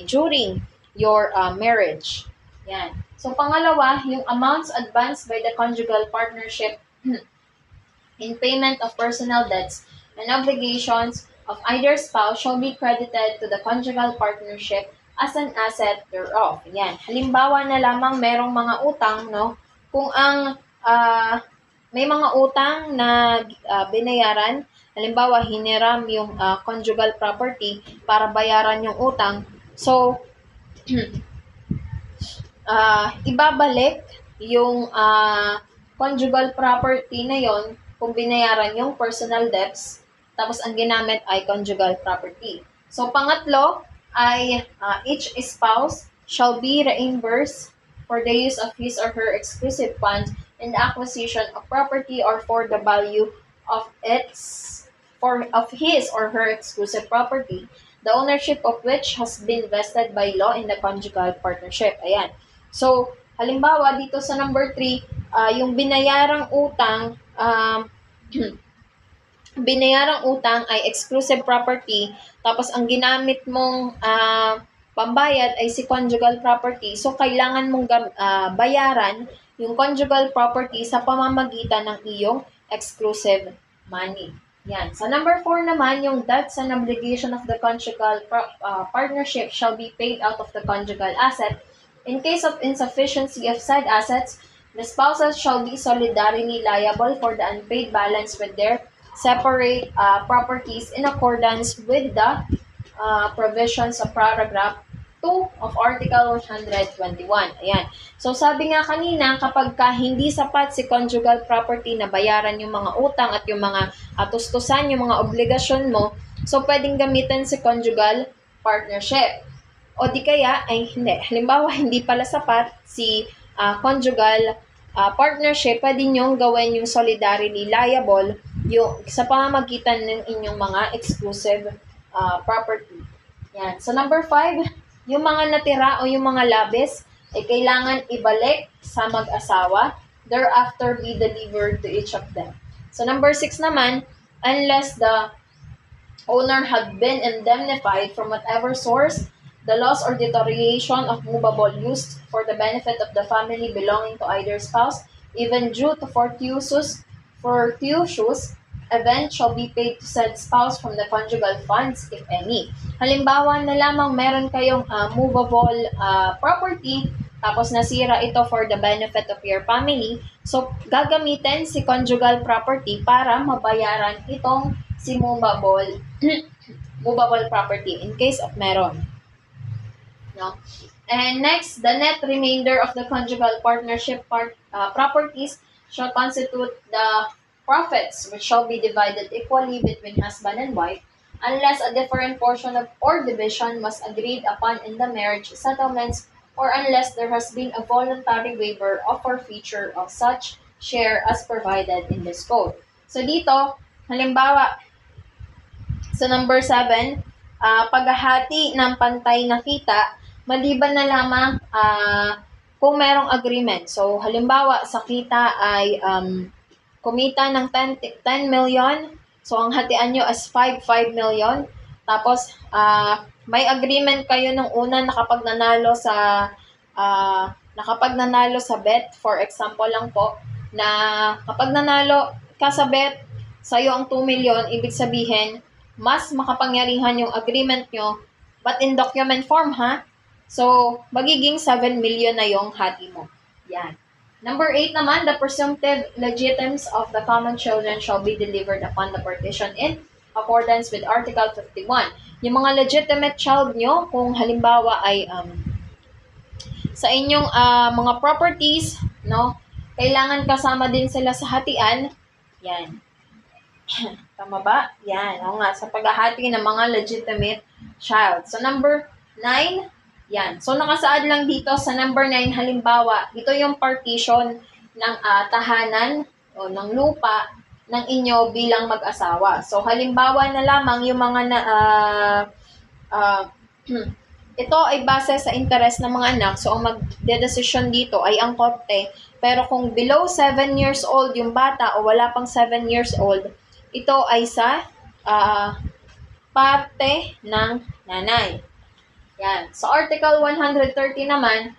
during your marriage. Yan. So, pangalawa, yung amounts advanced by the conjugal partnership in payment of personal debts and obligations of either spouse shall be credited to the conjugal partnership as an asset thereof. Yan. Halimbawa na lamang merong mga utang, no? Kung ang may mga utang na binayaran, halimbawa hiniram yung conjugal property para bayaran yung utang. So, ibabalik yung conjugal property na yon kung binayaran yung personal debts, tapos ang ginamit ay conjugal property. So, pangatlo, ay each spouse shall be reimbursed for the use of his or her exclusive funds in the acquisition of property or for the value of his or her exclusive property, the ownership of which has been vested by law in the conjugal partnership. Ayan. So, halimbawa dito sa number 3, yung binayarang utang binayarang utang ay exclusive property, tapos ang ginamit mong pambayad ay si conjugal property. So, kailangan mong bayaran yung conjugal property sa pamamagitan ng iyong exclusive money. Yan. Sa number 4 naman, yung debts and obligation of the conjugal partnership shall be paid out of the conjugal asset. In case of insufficiency of said assets, the spouses shall be solidarily liable for the unpaid balance with their separate properties in accordance with the provisions of paragraph 2 of Article 121. Ayan. So, sabi nga kanina, kapag hindi sapat si conjugal property na bayaran yung mga utang at yung mga atustusan, yung mga obligasyon mo, so, pwedeng gamitin si conjugal partnership. O di kaya, ay hindi. Halimbawa, hindi pala sapat si conjugal partnership, pwede nyong gawin yung solidarity liable yung sa pamamagitan ng inyong mga exclusive property. Yan. So, number 5, yung mga natira o yung mga labis ay kailangan ibalik sa mag-asawa, thereafter be delivered to each of them. So, number 6 naman, unless the owner had been indemnified from whatever source, the loss or deterioration of movable used for the benefit of the family belonging to either spouse, even due to fortuitous event shall be paid to said spouse from the conjugal funds, if any. Halimbawa na lamang meron kayong movable property, tapos nasira ito for the benefit of your family, so gagamitin si conjugal property para mabayaran itong si movable property in case of meron. No? And next, the net remainder of the conjugal partnership properties shall constitute the profits, which shall be divided equally between husband and wife, unless a different portion of or division was agreed upon in the marriage settlements, or unless there has been a voluntary waiver of forfeiture of such share as provided in this code. So dito, halimbawa, sa number 7, paghahati ng pantay na kita, maliban na lamang kung merong agreement. So, halimbawa, sa kita ay kumita ng 10 million. So, ang hatian nyo as 5 million. Tapos, may agreement kayo nung una na kapag nanalo sa bet, for example lang po, na kapag nanalo ka sa bet, sa'yo ang 2 million, ibig sabihin, mas makapangyarihan yung agreement nyo, but in document form, ha? So, magiging 7 million na yung hati mo. Yan. Number 8 naman, the presumptive legitimates of the common children shall be delivered upon the partition in accordance with Article 51. Yung mga legitimate child nyo, kung halimbawa ay sa inyong mga properties, no, kailangan kasama din sila sa hatian. Yan. Tama ba? Yan. O nga, sa paghahati ng mga legitimate child. So, number 9, yan. So, nakasaad lang dito sa number 9, halimbawa, ito yung partition ng tahanan o ng lupa ng inyo bilang mag-asawa. So, halimbawa na lamang yung mga ito ay base sa interes ng mga anak. So, ang magdedesisyon dito ay ang korte. Pero kung below 7 years old yung bata o wala pang 7 years old, ito ay sa parte ng nanay. Yan. So, Article 130 naman,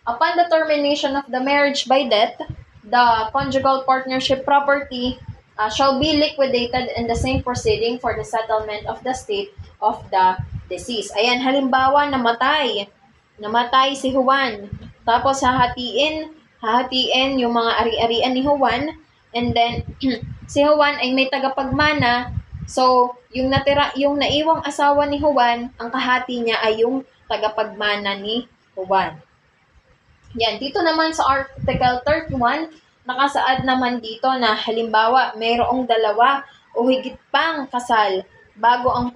upon the termination of the marriage by death, the conjugal partnership property shall be liquidated in the same proceeding for the settlement of the estate of the deceased. Ayan, halimbawa, namatay si Juan. Tapos, hahatiin yung mga ari-arian ni Juan. And then, si Juan ay may tagapagmana. So, yung naiwang asawa ni Juan, ang kahati niya ay yung tagapagmana ni Juan. Yan, dito naman sa Article 31, nakasaad naman dito na halimbawa, mayroong dalawa o higit pang kasal bago ang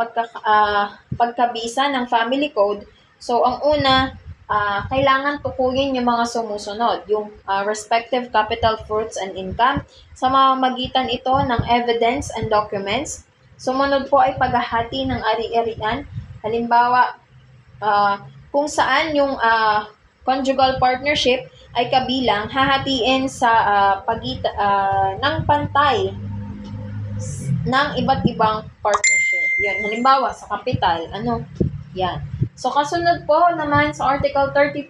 pagkabisa ng family code. So, ang una, kailangan tukuyin yung mga sumusunod, yung respective capital, fruits, and income. Sa mamamagitan ito ng evidence and documents. Sumunod po ay paghahati ng ari-arian. Halimbawa, kung saan yung conjugal partnership ay kabilang, hahatiin sa ng pantay ng iba't ibang partnership. Yan, halimbawa sa kapital, yan. So, kasunod po naman sa Article 32,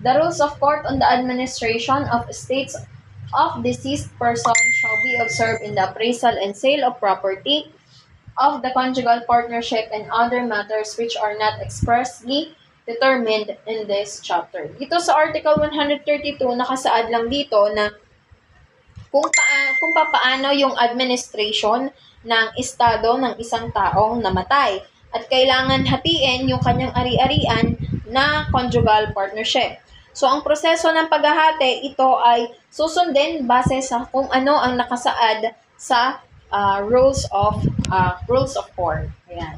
the rules of court on the administration of estates of deceased person shall be observed in the appraisal and sale of property of the conjugal partnership and other matters which are not expressly determined in this chapter. Dito sa Article 132, nakasaad lang dito na kung paano yung administration ng estado ng isang taong namatay at kailangan hatiin yung kanyang ari-arian na conjugal partnership. So, ang proseso ng paghahati, ito ay susundin base sa kung ano ang nakasaad sa rules of court. Ayan.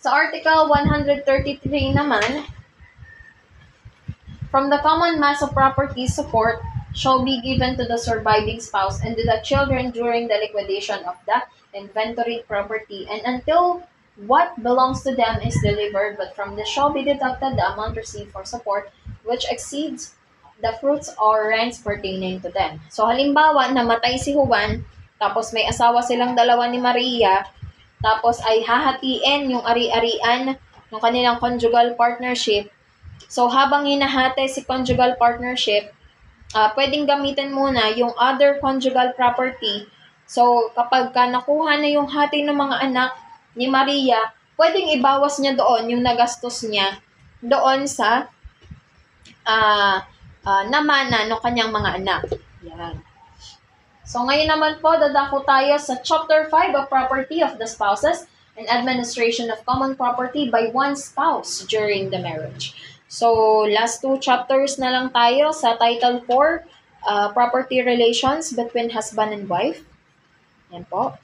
Sa Article 133 naman, from the common mass of property, support shall be given to the surviving spouse and to the children during the liquidation of the inventory property and until what belongs to them is delivered, but from this shall be deducted the amount received for support which exceeds the fruits or rents pertaining to them. So halimbawa, namatay si Juan, tapos may asawa silang dalawa ni Maria, tapos ay hahatiin yung ari-arian ng kanilang conjugal partnership. So habang hinahati si conjugal partnership, pwedeng gamitin muna yung other conjugal property. So kapag nakuha na yung hati ng mga anak ni Maria, pwedeng ibawas niya doon yung nagastos niya doon sa namana ng kanyang mga anak. Yan. So ngayon naman po, dadako tayo sa Chapter 5 of Property of the Spouses and Administration of Common Property by one spouse during the marriage. So last 2 chapters na lang tayo sa Title 4, Property Relations between Husband and Wife. Yan po.